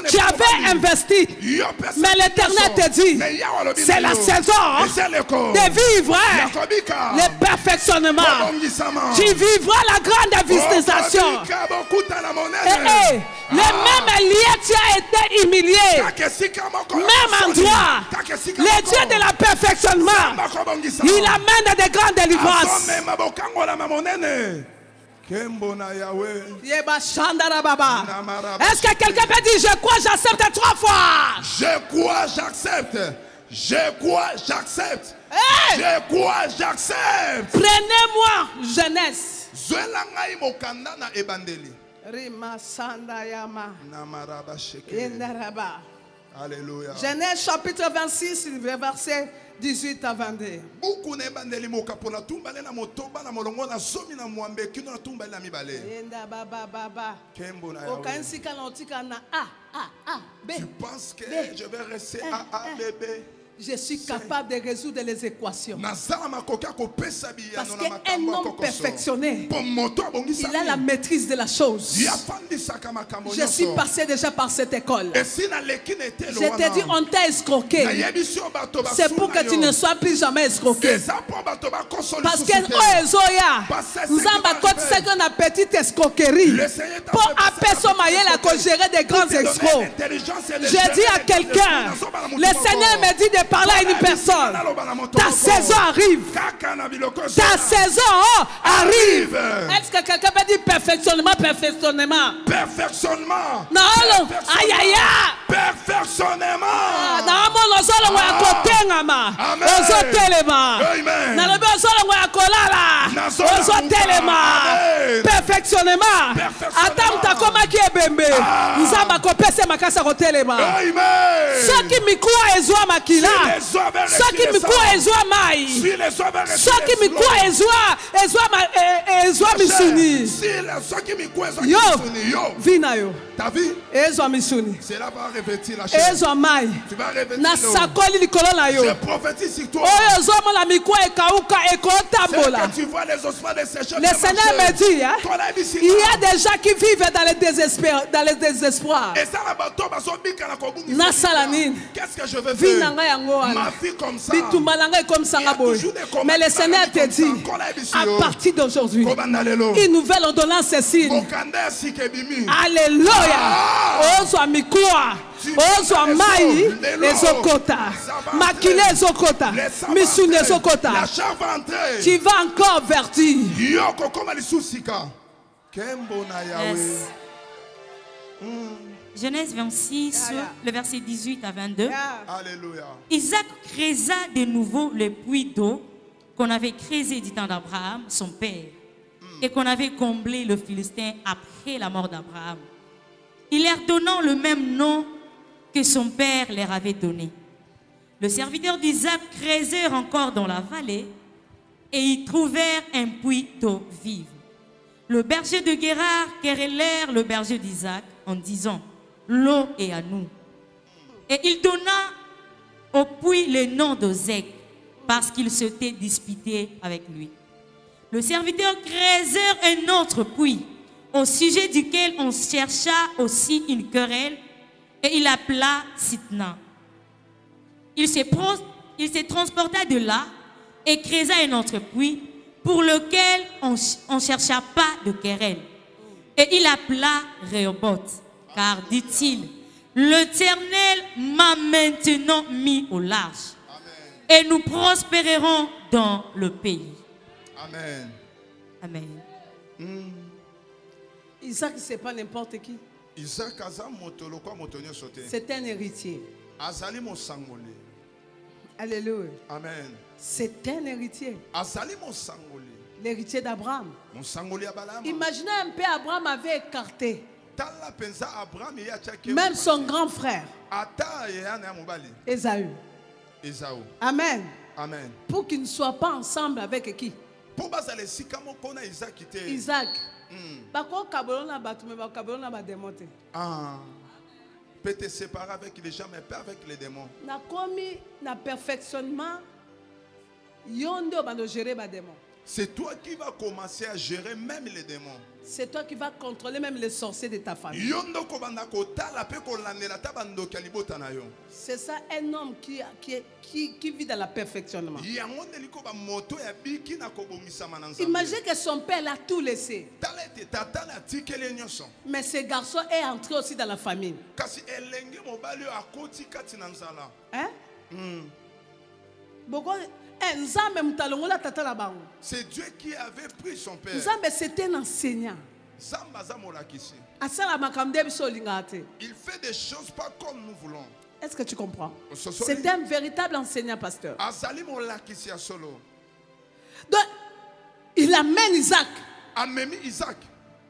Tu avais investi. Mais l'Éternel te dit, c'est la saison de vivre le perfectionnement. Tu vivras la grande visitation. Le même lieu, tu as été humilié. Même endroit. Le Dieu de la perfectionnement. Il amène des grandes délivrances. Est-ce que quelqu'un peut dire je crois, j'accepte 3 fois? Je crois, j'accepte. Je crois, j'accepte. Je crois, j'accepte. Prenez-moi Genèse. Alléluia. Genèse chapitre 26, verset 18 à 22. Tu penses que je vais rester A, B. Je suis capable de résoudre les équations. Parce qu'un homme perfectionné, il a la maîtrise de la chose. Je suis passé déjà par cette école. Je t'ai dit, on t'a escroqué. C'est pour que tu ne sois plus jamais escroqué. Parce que nous avons cette petite escroquerie pour appeler la gérer des grands escrocs. Je dis à quelqu'un, le Seigneur me dit de parler à une personne. Ta saison arrive. Ta saison arrive. Est-ce que quelqu'un peut dire perfectionnement? Perfectionnement. Perfectionnement. Non, aïe aïe aïe. Perfectionnement. Non, mon ozolo wa kotenga ozo telema. Na lobe ozolo wa kolala. Ozo telema. Perfectionnement. Adam takoma ki ebembe. Nzamba kopese makasa kotelema. Ce qui mikua ezwa makila. Ce qui mikua ezwa mai. Ce qui mikua ezwa misuni. Yo, vina yo. Ta vie, ezwa misuni. Cela va revêtir la chair. Ezwa mai. Tu vas revêtir na sakoli likolo na yo. Je prophétise sur toi. Oyo zoma la mikua ekauka ekotambola. C'est que tu vois les ossements de ces chefs. Le Seigneur me dit, hein, il y a des gens qui vivent dans le désespoir. Qu'est-ce que je veux faire? Ma vie comme ça. Mais le Seigneur te dit, à partir d'aujourd'hui, une nouvelle ordonnance est signe. Alléluia. Ozo mikua. Ozo mai ezokota. Makile ezokota. Misune ezokota. Tu vas encore vertir. Yes. Genèse 26, le verset 18 à 22. Alléluia. Isaac creusa de nouveau le puits d'eau qu'on avait creusé du temps d'Abraham, son père, et qu'on avait comblé le Philistin après la mort d'Abraham. Il leur donnant le même nom que son père leur avait donné. Le serviteur d'Isaac creusèrent encore dans la vallée et y trouvèrent un puits d'eau vive. Le berger de Guérard querellèrent le berger d'Isaac en disant: l'eau est à nous. Et il donna au puits le nom d'Ozek parce qu'il s'était disputé avec lui. Le serviteur creusèrent un autre puits au sujet duquel on chercha aussi une querelle et il appela Sitna. Il se transporta de là et créa un autre puits pour lequel on ne chercha pas de querelle. Et il appela Rehoboth, car dit-il, l'Éternel m'a maintenant mis au large. Amen. Et nous prospérerons dans le pays. Amen. Amen. Isaac, c'est pas n'importe qui. C'est un héritier. Alléluia. Amen. C'est un héritier. L'héritier d'Abraham. Imaginez un peu, Abraham avait écarté même son grand frère Ésaü. Amen. Amen. Pour qu'il ne soit pas ensemble avec qui? Isaac. Peut te séparer avec les gens, mais pas avec les démons. Na komi na perfectionnement yondo bando gérer ba démons. C'est toi qui vas commencer à gérer même les démons. C'est toi qui vas contrôler même les sorciers de ta famille. C'est ça un homme qui vit dans le perfectionnement. Imaginez que son père l'a tout laissé. Mais ce garçon est entré aussi dans la famille. Hein? C'est Dieu qui avait pris son père. C'était un enseignant. Il fait des choses pas comme nous voulons. Est-ce que tu comprends? C'est un véritable enseignant, pasteur. Donc, il amène Isaac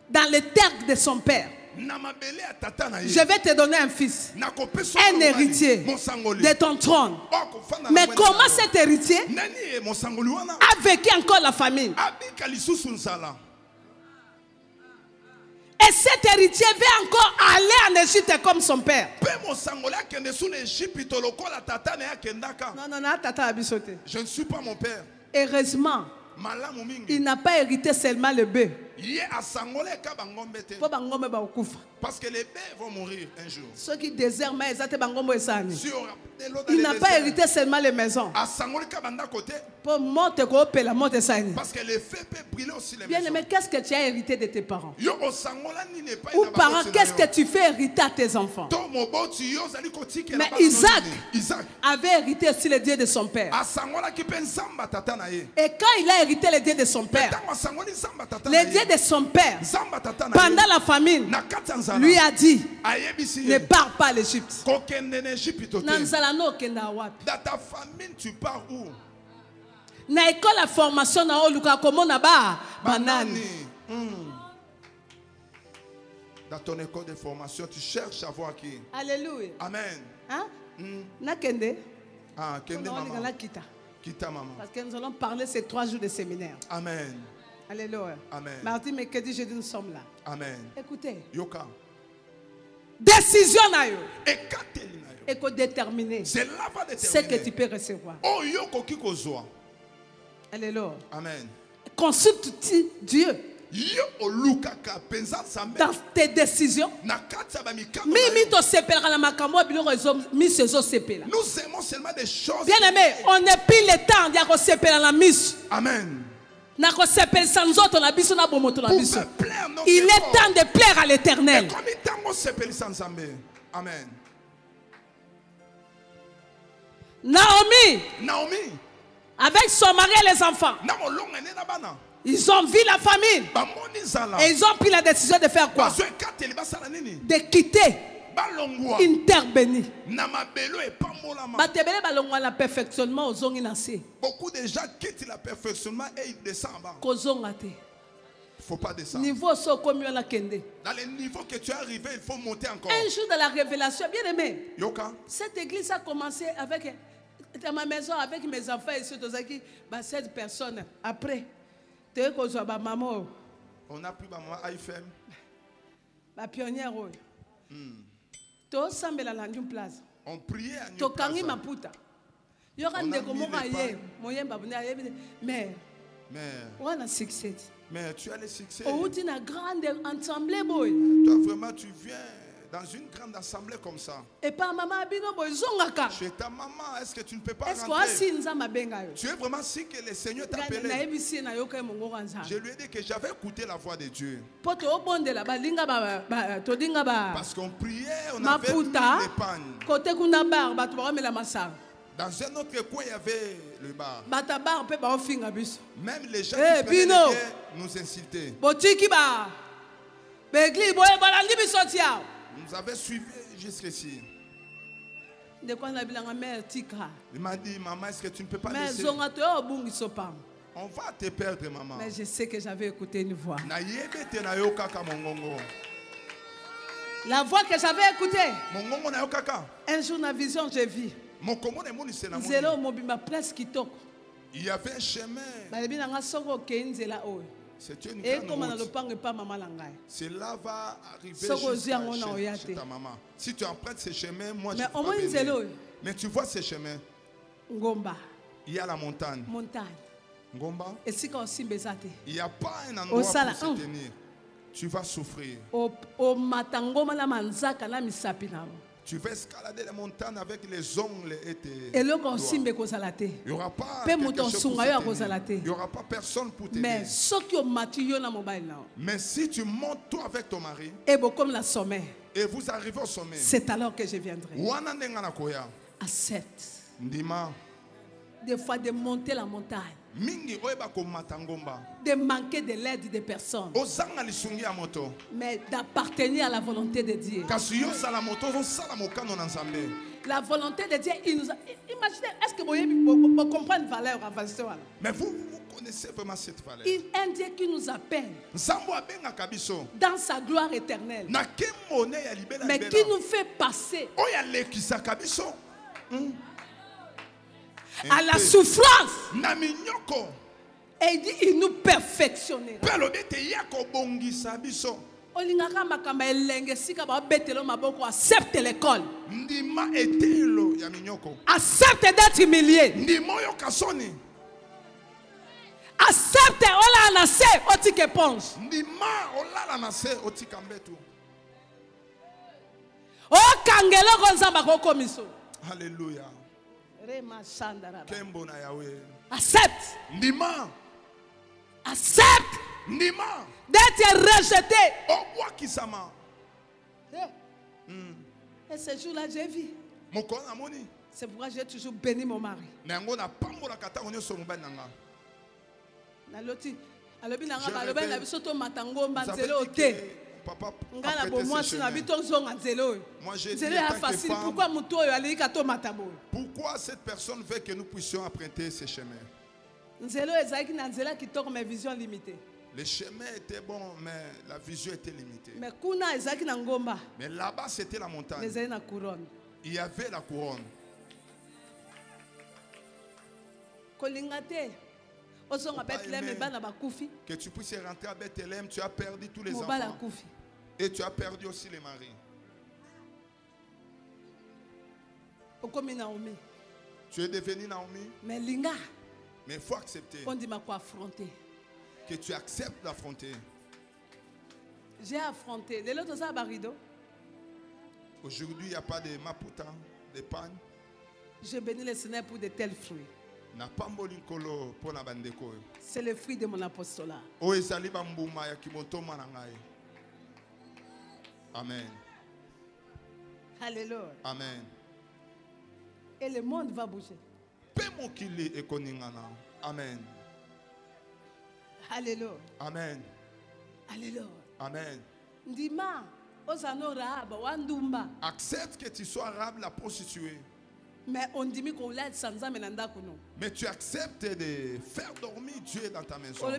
dans les terres de son père. Je vais te donner un fils, un héritier de ton trône. Mais comment cet héritier a vécu encore la famine? Et cet héritier veut encore aller en Égypte comme son père. Non, je ne suis pas mon père. Heureusement, il n'a pas hérité seulement le bœuf. Parce que les bœufs vont mourir un jour. Ceux qui désirent, il n'a pas hérité seulement les maisons. Parce que les feux peuvent brûler aussi les maisons. Mais qu'est-ce que tu as hérité de tes parents? Ou parents, qu'est-ce que tu fais hériter à tes enfants? Mais Isaac avait hérité aussi les dieux de son père. Et quand il a hérité les dieux de son père, les dieux de son père, pendant la famine, lui a dit, ne pars pas à l'Égypte. Dans ta famine, tu pars où? Na école la formation na oluka komo na ba banani. Dans ton école de formation, tu cherches à voir qui? Alléluia. Amen. Hein? Na kende? Ah, kende maman. Kita maman. Parce que nous allons parler ces 3 jours de séminaire. Amen. Alléluia. Amen. Mardi, mercredi, jeudi, nous sommes là. Amen. Écoutez. Yoka. Décision na yo. Et que déterminer ce que tu peux recevoir. Alléluia. Amen. Consulte Dieu dans tes décisions. Nous aimons seulement des choses. Bien aimé, on n'est plus le temps de se séparer la mise. Amen. Il est temps de plaire à l'Éternel. Amen. Naomi, avec son mari et les enfants, ils ont vu la famine. Et ils ont pris la décision de faire quoi? De quitter une terre bénie. Beaucoup de gens quittent le perfectionnement et ils descendent en bas. Il ne faut pas descendre. Dans le niveau que tu es arrivé, il faut monter encore. Un jour de la révélation, bien aimé, Yoka. Cette église a commencé avec dans ma maison, avec mes enfants et ceux 16 personnes. Après, on a pris maman IFM. La pionnière. On priait à New Plaza. Mais tu as le succès. Toi vraiment tu viens dans une grande assemblée comme ça. Et par maman bino bozongaka. Chez ta maman, est-ce que tu ne peux pas rentrer? Tu es vraiment si que le Seigneur t'a appelé. Je lui ai dit que j'avais écouté la voix de Dieu. Parce qu'on priait, on avait mis l'épargne. Dans un autre coin, il y avait le bar. Même les gens qui prenaient nous insultaient. Nous avait suivi jusqu'ici. Il m'a dit, maman, est-ce que tu ne peux pas laisser? On va te perdre, maman. Mais je sais que j'avais écouté une voix. La voix que j'avais écoutée. Un jour, dans la vision, j'ai vu. Il y avait un chemin. C'est une grande route. Cela va arriver chez ta maman. Si tu empruntes ce chemin, moi je ne peux pas venir. Mais tu vois ce chemin. Il y a la montagne. Ngomba. Il n'y a pas un endroit pour se tenir. Tu vas souffrir. Tu vas escalader les montagnes avec les ongles et tes doigts. Il n'y aura pas quelque chose pour se tenir. Il n'y aura pas personne pour t'aider. Mais si tu montes toi avec ton mari et vous arrivez au sommet, c'est alors que je viendrai. Accepte. Des fois de monter la montagne. De manquer de l'aide des personnes. Mais d'appartenir à la volonté de Dieu. La volonté de Dieu, il nous a... Imaginez, est-ce que vous comprenez la valeur? Mais vous connaissez vraiment cette valeur. Un Dieu qui nous appelle dans sa gloire éternelle. Mais qui nous fait passer à la souffrance. Et il dit, il nous perfectionnera. Accepte l'école. Accepte d'être humilié. Accepte Alléluia. Accepte. Accepte d'être rejeté. Et ce jour-là, j'ai vu. C'est pourquoi j'ai toujours béni mon mari. Papa, pourquoi cette personne veut que nous puissions emprunter ce chemin? Le chemin était bon, mais la vision était limitée. Mais là-bas, c'était la montagne. Il y avait la couronne. Que tu puisses rentrer à Bethléem, tu as perdu tous les enfants. Et tu as perdu aussi les maris. Tu es devenu Naomi. Mais il faut accepter. Que tu acceptes d'affronter. J'ai affronté. Aujourd'hui, il n'y a pas de maputa, de panne. Je bénis le Seigneur pour de tels fruits. C'est le fruit de mon apostolat. Amen. Alléluia. Amen. Et le monde va bouger. Amen. Alléluia. Amen. Alléluia. Amen. Accepte que tu sois arabe, la prostituée. Mais on dit qu'on l'aide sans âme. Mais tu acceptes de faire dormir Dieu dans ta maison.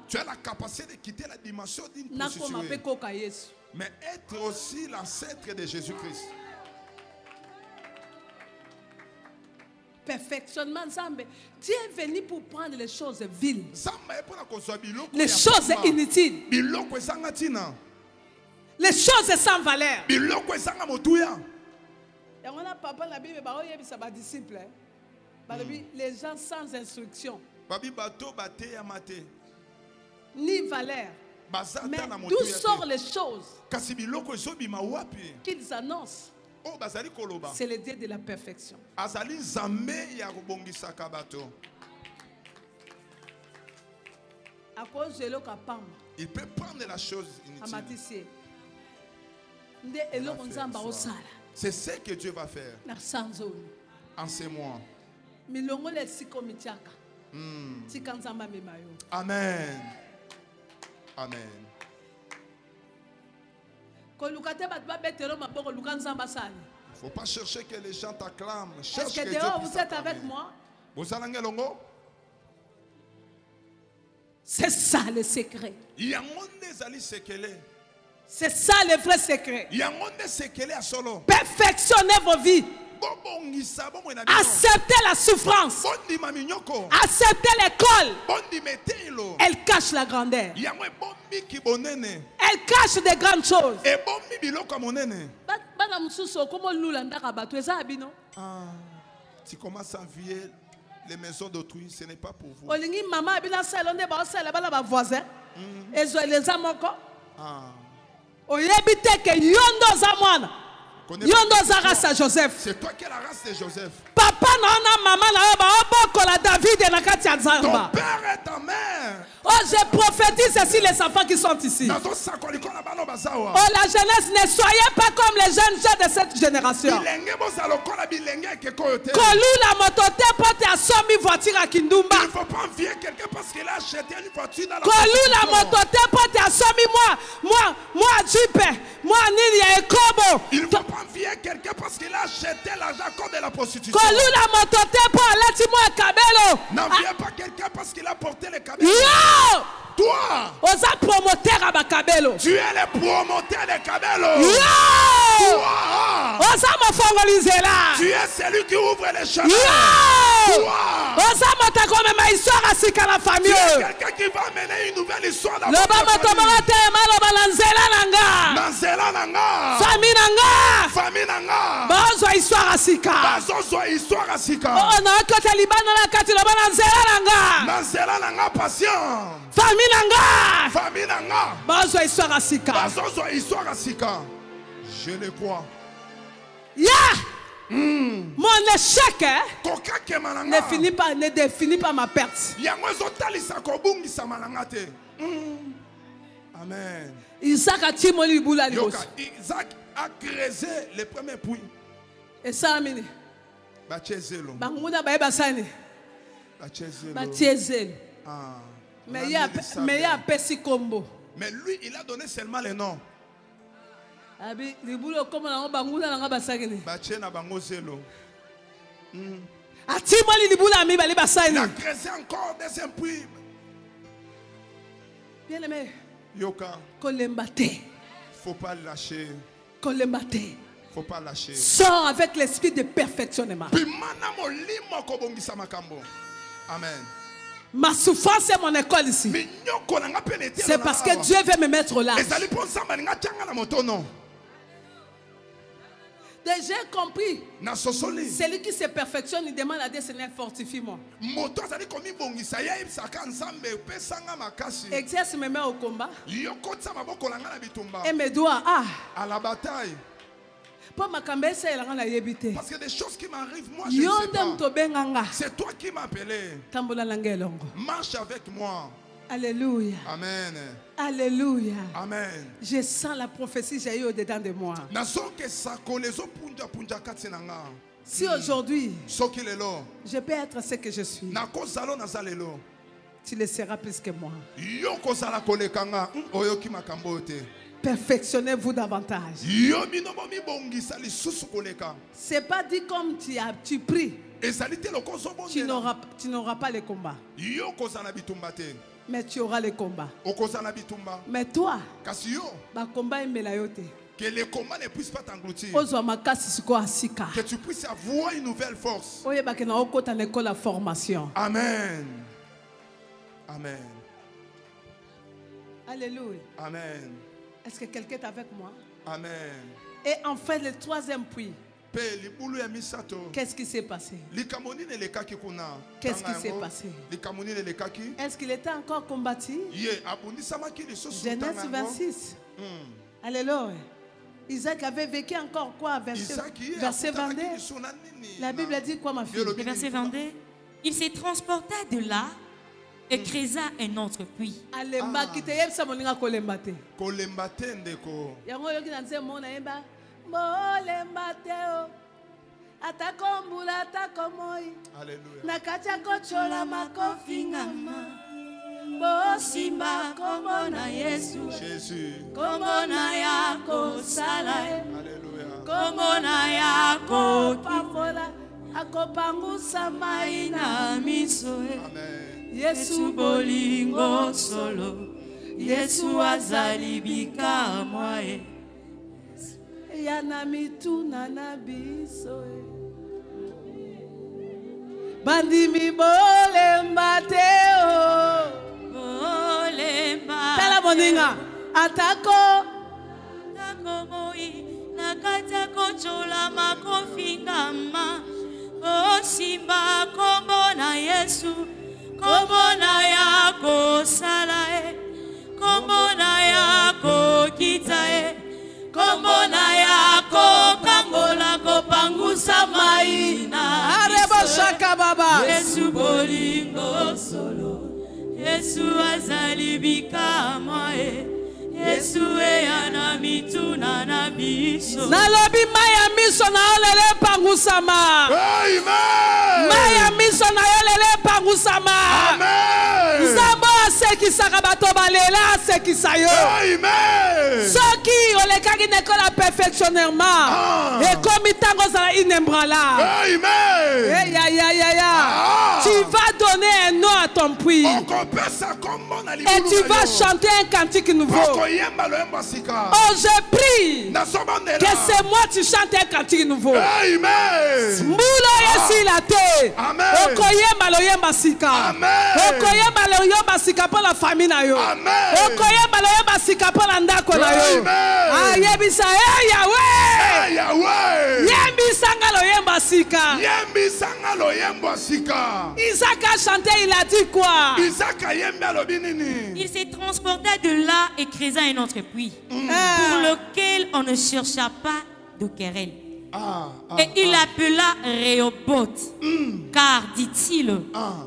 Tu as la capacité de quitter la dimension d'une prostituée. Mais être aussi l'ancêtre de Jésus-Christ. Perfectionnement, Dieu est venu pour prendre les choses viles, les choses inutiles, les choses sans valeur. Les gens sans instruction, ni valeur, Mais d'où sortent les choses qu'ils annoncent? C'est le Dieu de la perfection. Il peut prendre la chose inutile. C'est ce que Dieu va faire en ces mois. Amen. Amen. Il ne faut pas chercher que les gens t'acclament. Est-ce que dehors vous êtes avec moi? C'est ça le secret. C'est ça le vrai secret. Perfectionnez vos vies. Acceptez la souffrance. Acceptez l'école. Elle cache la grandeur. Elle cache des grandes choses. Tu commences à envier les maisons d'autrui, ce n'est pas pour vous. C'est toi qui es la race de Joseph. Papa maman David et ton père et ta mère. Oh, je prophétise ici les enfants qui sont ici. Oh, la jeunesse, ne soyez pas comme les jeunes de cette génération. Il ne faut pas envier quelqu'un parce qu'il a acheté une voiture dans la il ne faut pas envier quelqu'un parce qu'il a acheté l'argent de la prostitution. N'enviez pas quelqu'un parce qu'il a porté les cabellos. Toi, tu es le promoteur des cabellos. Tu es celui qui ouvre les chemins. Tu es quelqu'un qui va amener une nouvelle histoire dans votre famille. Famille histoire je le crois. Mon échec ne définit pas ma perte. Amen. Isaac a creusé les premiers puits. Et ça, Amine. Mais il y a Pessi Combo. Mais lui, il a donné seulement les noms. Il a creusé encore des puits. Bien aimé. Yoka. Faut pas lâcher. Faut pas lâcher. Sors avec l'esprit de perfectionnement. Amen. Ma souffrance est mon école ici. C'est parce que Dieu veut me mettre là. J'ai compris. Celui qui se perfectionne, il demande à Dieu, Seigneur, fortifie-moi. Exerce mes mains au combat. Et mes doigts à la bataille. Parce que des choses qui m'arrivent, moi je ne sais pas. C'est toi qui m'as appelé. Marche avec moi. Alléluia. Amen. Alléluia. Amen. Je sens la prophétie jaillir au-dedans de moi. Si aujourd'hui, je peux être ce que je suis, tu le seras plus que moi. Perfectionnez-vous davantage. C'est pas dit comme tu pries. Tu n'auras pas le combat. Mais tu auras le combat. Mais toi, le combat est melayote. Que le combat ne puisse pas t'engloutir. Que tu puisses avoir une nouvelle force. Amen. Amen. Alléluia. Amen. Est-ce que quelqu'un est avec moi? Amen. Et enfin, le troisième puits. Qu'est-ce qui s'est passé? Qu'est-ce qui s'est passé? Est-ce qu'il était encore combattu? Genèse 26. Alléluia. Isaac avait vécu encore quoi? Verset 22. La Bible dit quoi, ma fille? Verset 22. Il s'est transporté de là et creusa un autre puits. Bosimba kombo na Yesu, kombo na yako sala, kombo na yako pamola, akopangusa mai na miso. Yesu bolingo solo, Yesu azali bikamwa yana mituna na biso. Bandimi bolemba teo. Tala moninga atako moi nakata kochola makofingama osimba kombo na Yesu kombo na yako sala kombo na yako kita kombo na yako kangola kopangusa mai na arebo shaka baba Yesu bolingo solo Yesu azali bikamwa Yesu yana mituna na biso. Nalobi maya miso na olele pangusama. Amen. Maya miso na olele pangusama. Amen. Zambo asekisaka bato balela asekisa yo. Amen. Soki olekaki nekola perfectionnellement. Et comme tango zala inembranlable. Amen. Tu vas donner un nom à ton puits. Et tu vas chanter un cantique nouveau. Oh, je prie que c'est moi tu chantes un cantique nouveau. Amen. Moulo yesi la te. Amen. Okoyemba loyemba sika. Amen. Okoyemba loyemba sika pour la famille na yo. Amen. Okoyemba loyemba sika pour la ndako na yo. Amen. Ayebisa Yahweh. Yahweh. Yembisa nga loyemba sika. Yembisa nga loyemba sika. Isaac a chanté, il a dit quoi? Isaac a yemba lo binini. Il s'est transporté de là et creusa un autre puits pour lequel on ne chercha pas de querelle. Et il appela Rehoboth, car, dit-il,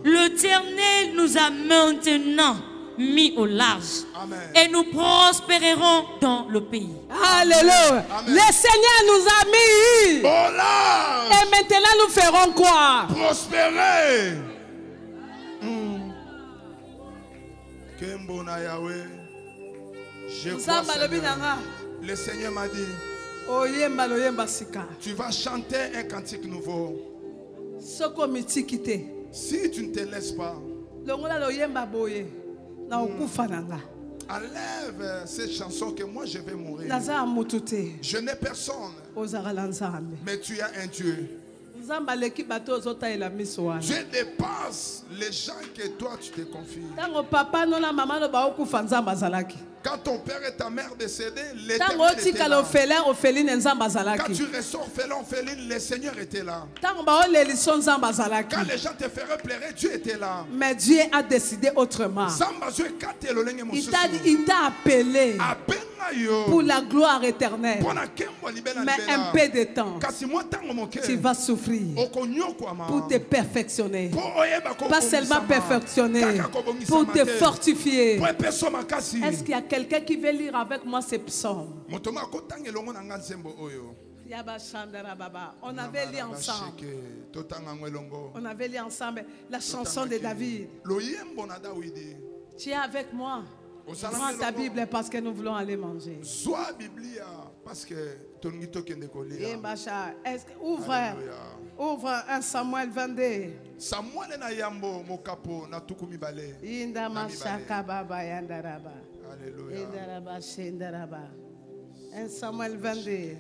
l'Éternel nous a maintenant mis au large. Amen. Et nous prospérerons dans le pays. Alléluia. Amen. Le Seigneur nous a mis au large. Et maintenant nous ferons quoi? Prospérer. Je crois, Seigneur. Le Seigneur m'a dit, tu vas chanter un cantique nouveau. Si tu ne te laisses pas, enlève cette chanson que moi je vais mourir. Je n'ai personne, mais tu as un Dieu. Dieu dépasse les gens que toi tu te confies. Quand ton père et ta mère décédés, l'Éternel était là. Quand tu restes orphelin, orpheline, le Seigneur était là. Quand les gens te feraient pleurer, Dieu était là. Mais Dieu a décidé autrement. Il t'a appelé pour la gloire éternelle. Mais un peu de temps, tu vas souffrir pour te perfectionner. Pas seulement perfectionner, pour te fortifier. Est-ce qu'il y a quelqu'un qui veut lire avec moi ces psaumes? On avait lu ensemble. On avait lu ensemble la chanson de David. Tu es avec moi. Prends ta Bible parce que nous voulons aller manger. Ouvre 1 Samuel 22. Alléluia. 1 Samuel 22,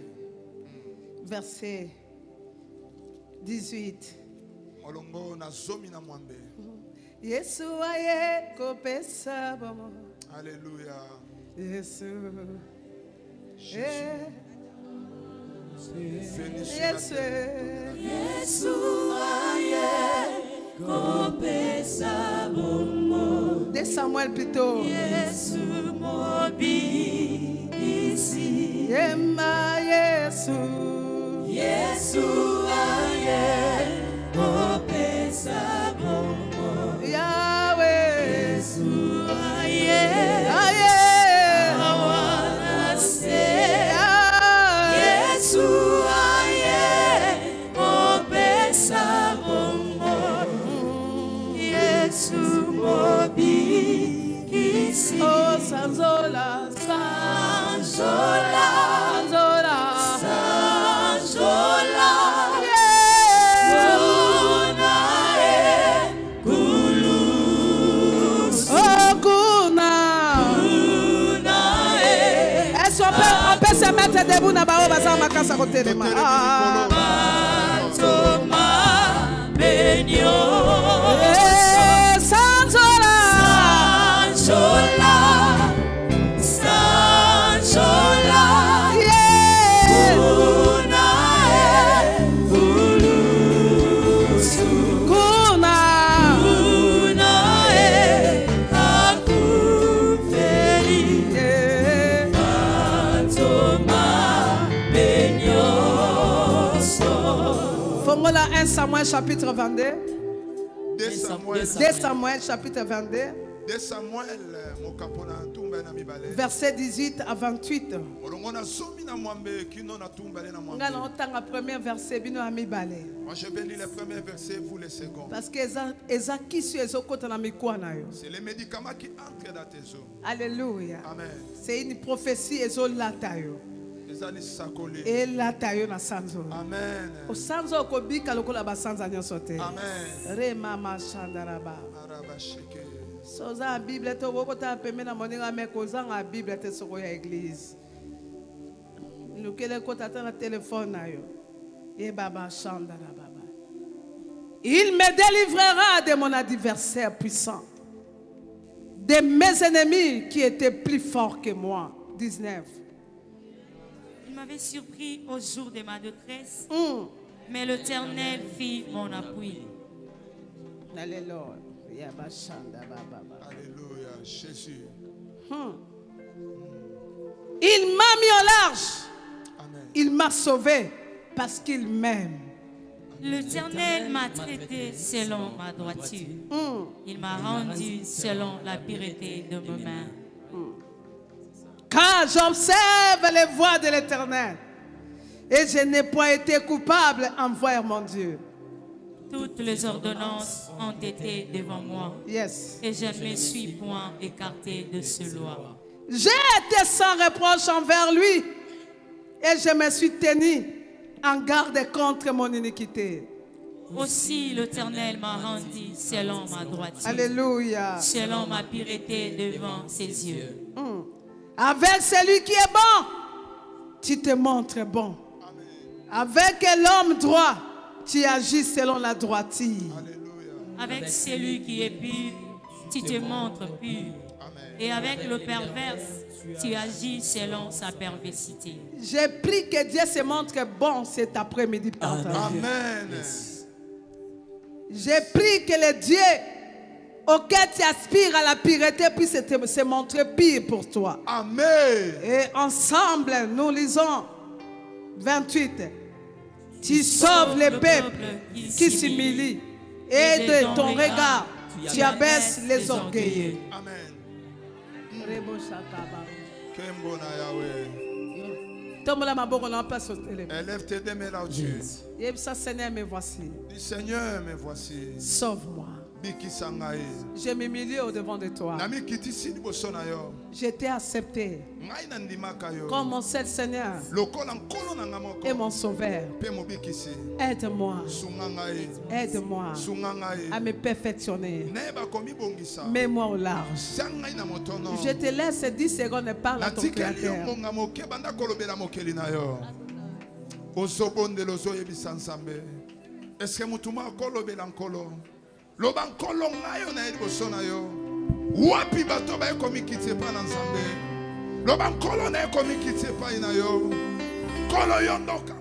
verset 18. Alléluia. Jésus. Yesu de Samuel plutôt. Yesu mobi ici. Yema Yesu. Yesu aye kopesa bongo. Yahweh. Yesu aye Aye. awana se. Yesu aye kopesa bongo. Yesu mobi ici. Oh Sanzola, Sanzola, Sanzola, Sanzola. On peut se mettre debout dans la base ma casa côté de moi. Sanzola, Sanzola, Sanzola. Voilà 1 Samuel chapitre 22. 2 Samuel chapitre 22. 2 Samuel verset 18 à 28. Moi je vais lire le premier verset, vous le second. Parce que c'est les médicaments qui entrent dans tes os. Alléluia. Amen. C'est une prophétie et la taille na sanzo. Amen. O sanzo ko bika lokola ba sanza nyonso te. Amen. Re mama shandaraba. Soza Bible to boko ta pemena moninga me kozanga Bible te soko ya église. Lukele ko tata na téléphone na yo. E baba shandaraba. Il me délivrera de mon adversaire puissant, de mes ennemis qui étaient plus forts que moi. 19. Il m'avait surpris au jour de ma détresse, mais l'Éternel fit mon appui. Alléluia. Alléluia, Jésus. Il m'a mis au large. Amen. Il m'a sauvé parce qu'il m'aime. L'Éternel m'a traité selon ma droiture. Il m'a rendu selon la pureté de mes mains. Car j'observe les voies de l'Éternel et je n'ai pas été coupable envers mon Dieu. Toutes les ordonnances ont été devant moi. Yes. Et je ne me suis point écarté de ce loi. J'ai été sans reproche envers lui et je me suis tenu en garde contre mon iniquité. Aussi l'Éternel m'a rendu selon ma droiture. Alléluia. Selon ma pureté devant ses yeux. Avec celui qui est bon, tu te montres bon. Avec l'homme droit, tu agis selon la droiture. Avec celui qui est pur, tu te montres pur. Et avec le perverse, tu agis selon sa perversité. J'ai pris que Dieu se montre bon cet après-midi. Amen. J'ai pris que le Dieu auquel tu aspires à la pureté puisse se montrer pire pour toi. Amen. Et ensemble, nous lisons 28. Tu sauves les peuples qui s'humilient et de ton regard, tu abaisses les orgueilleux. Amen. Élève tes deux mains là au Dieu. Seigneur, me voici. Dis Seigneur, me voici. Sauve-moi. Je m'humilie au-devant de toi. Je t'ai accepté comme mon seul Seigneur et mon Sauveur. Aide-moi. Aide-moi à me perfectionner. Mets-moi au large. Je te laisse 10 secondes et parle à ton Créateur. Est-ce que mutuma kolobela nkolo loba nkolo ngayo na liboso na yo wapi bato ba ekomi kitie pa na nzambe loba nkolo na ekomi kitie pa na yo kolo yondoka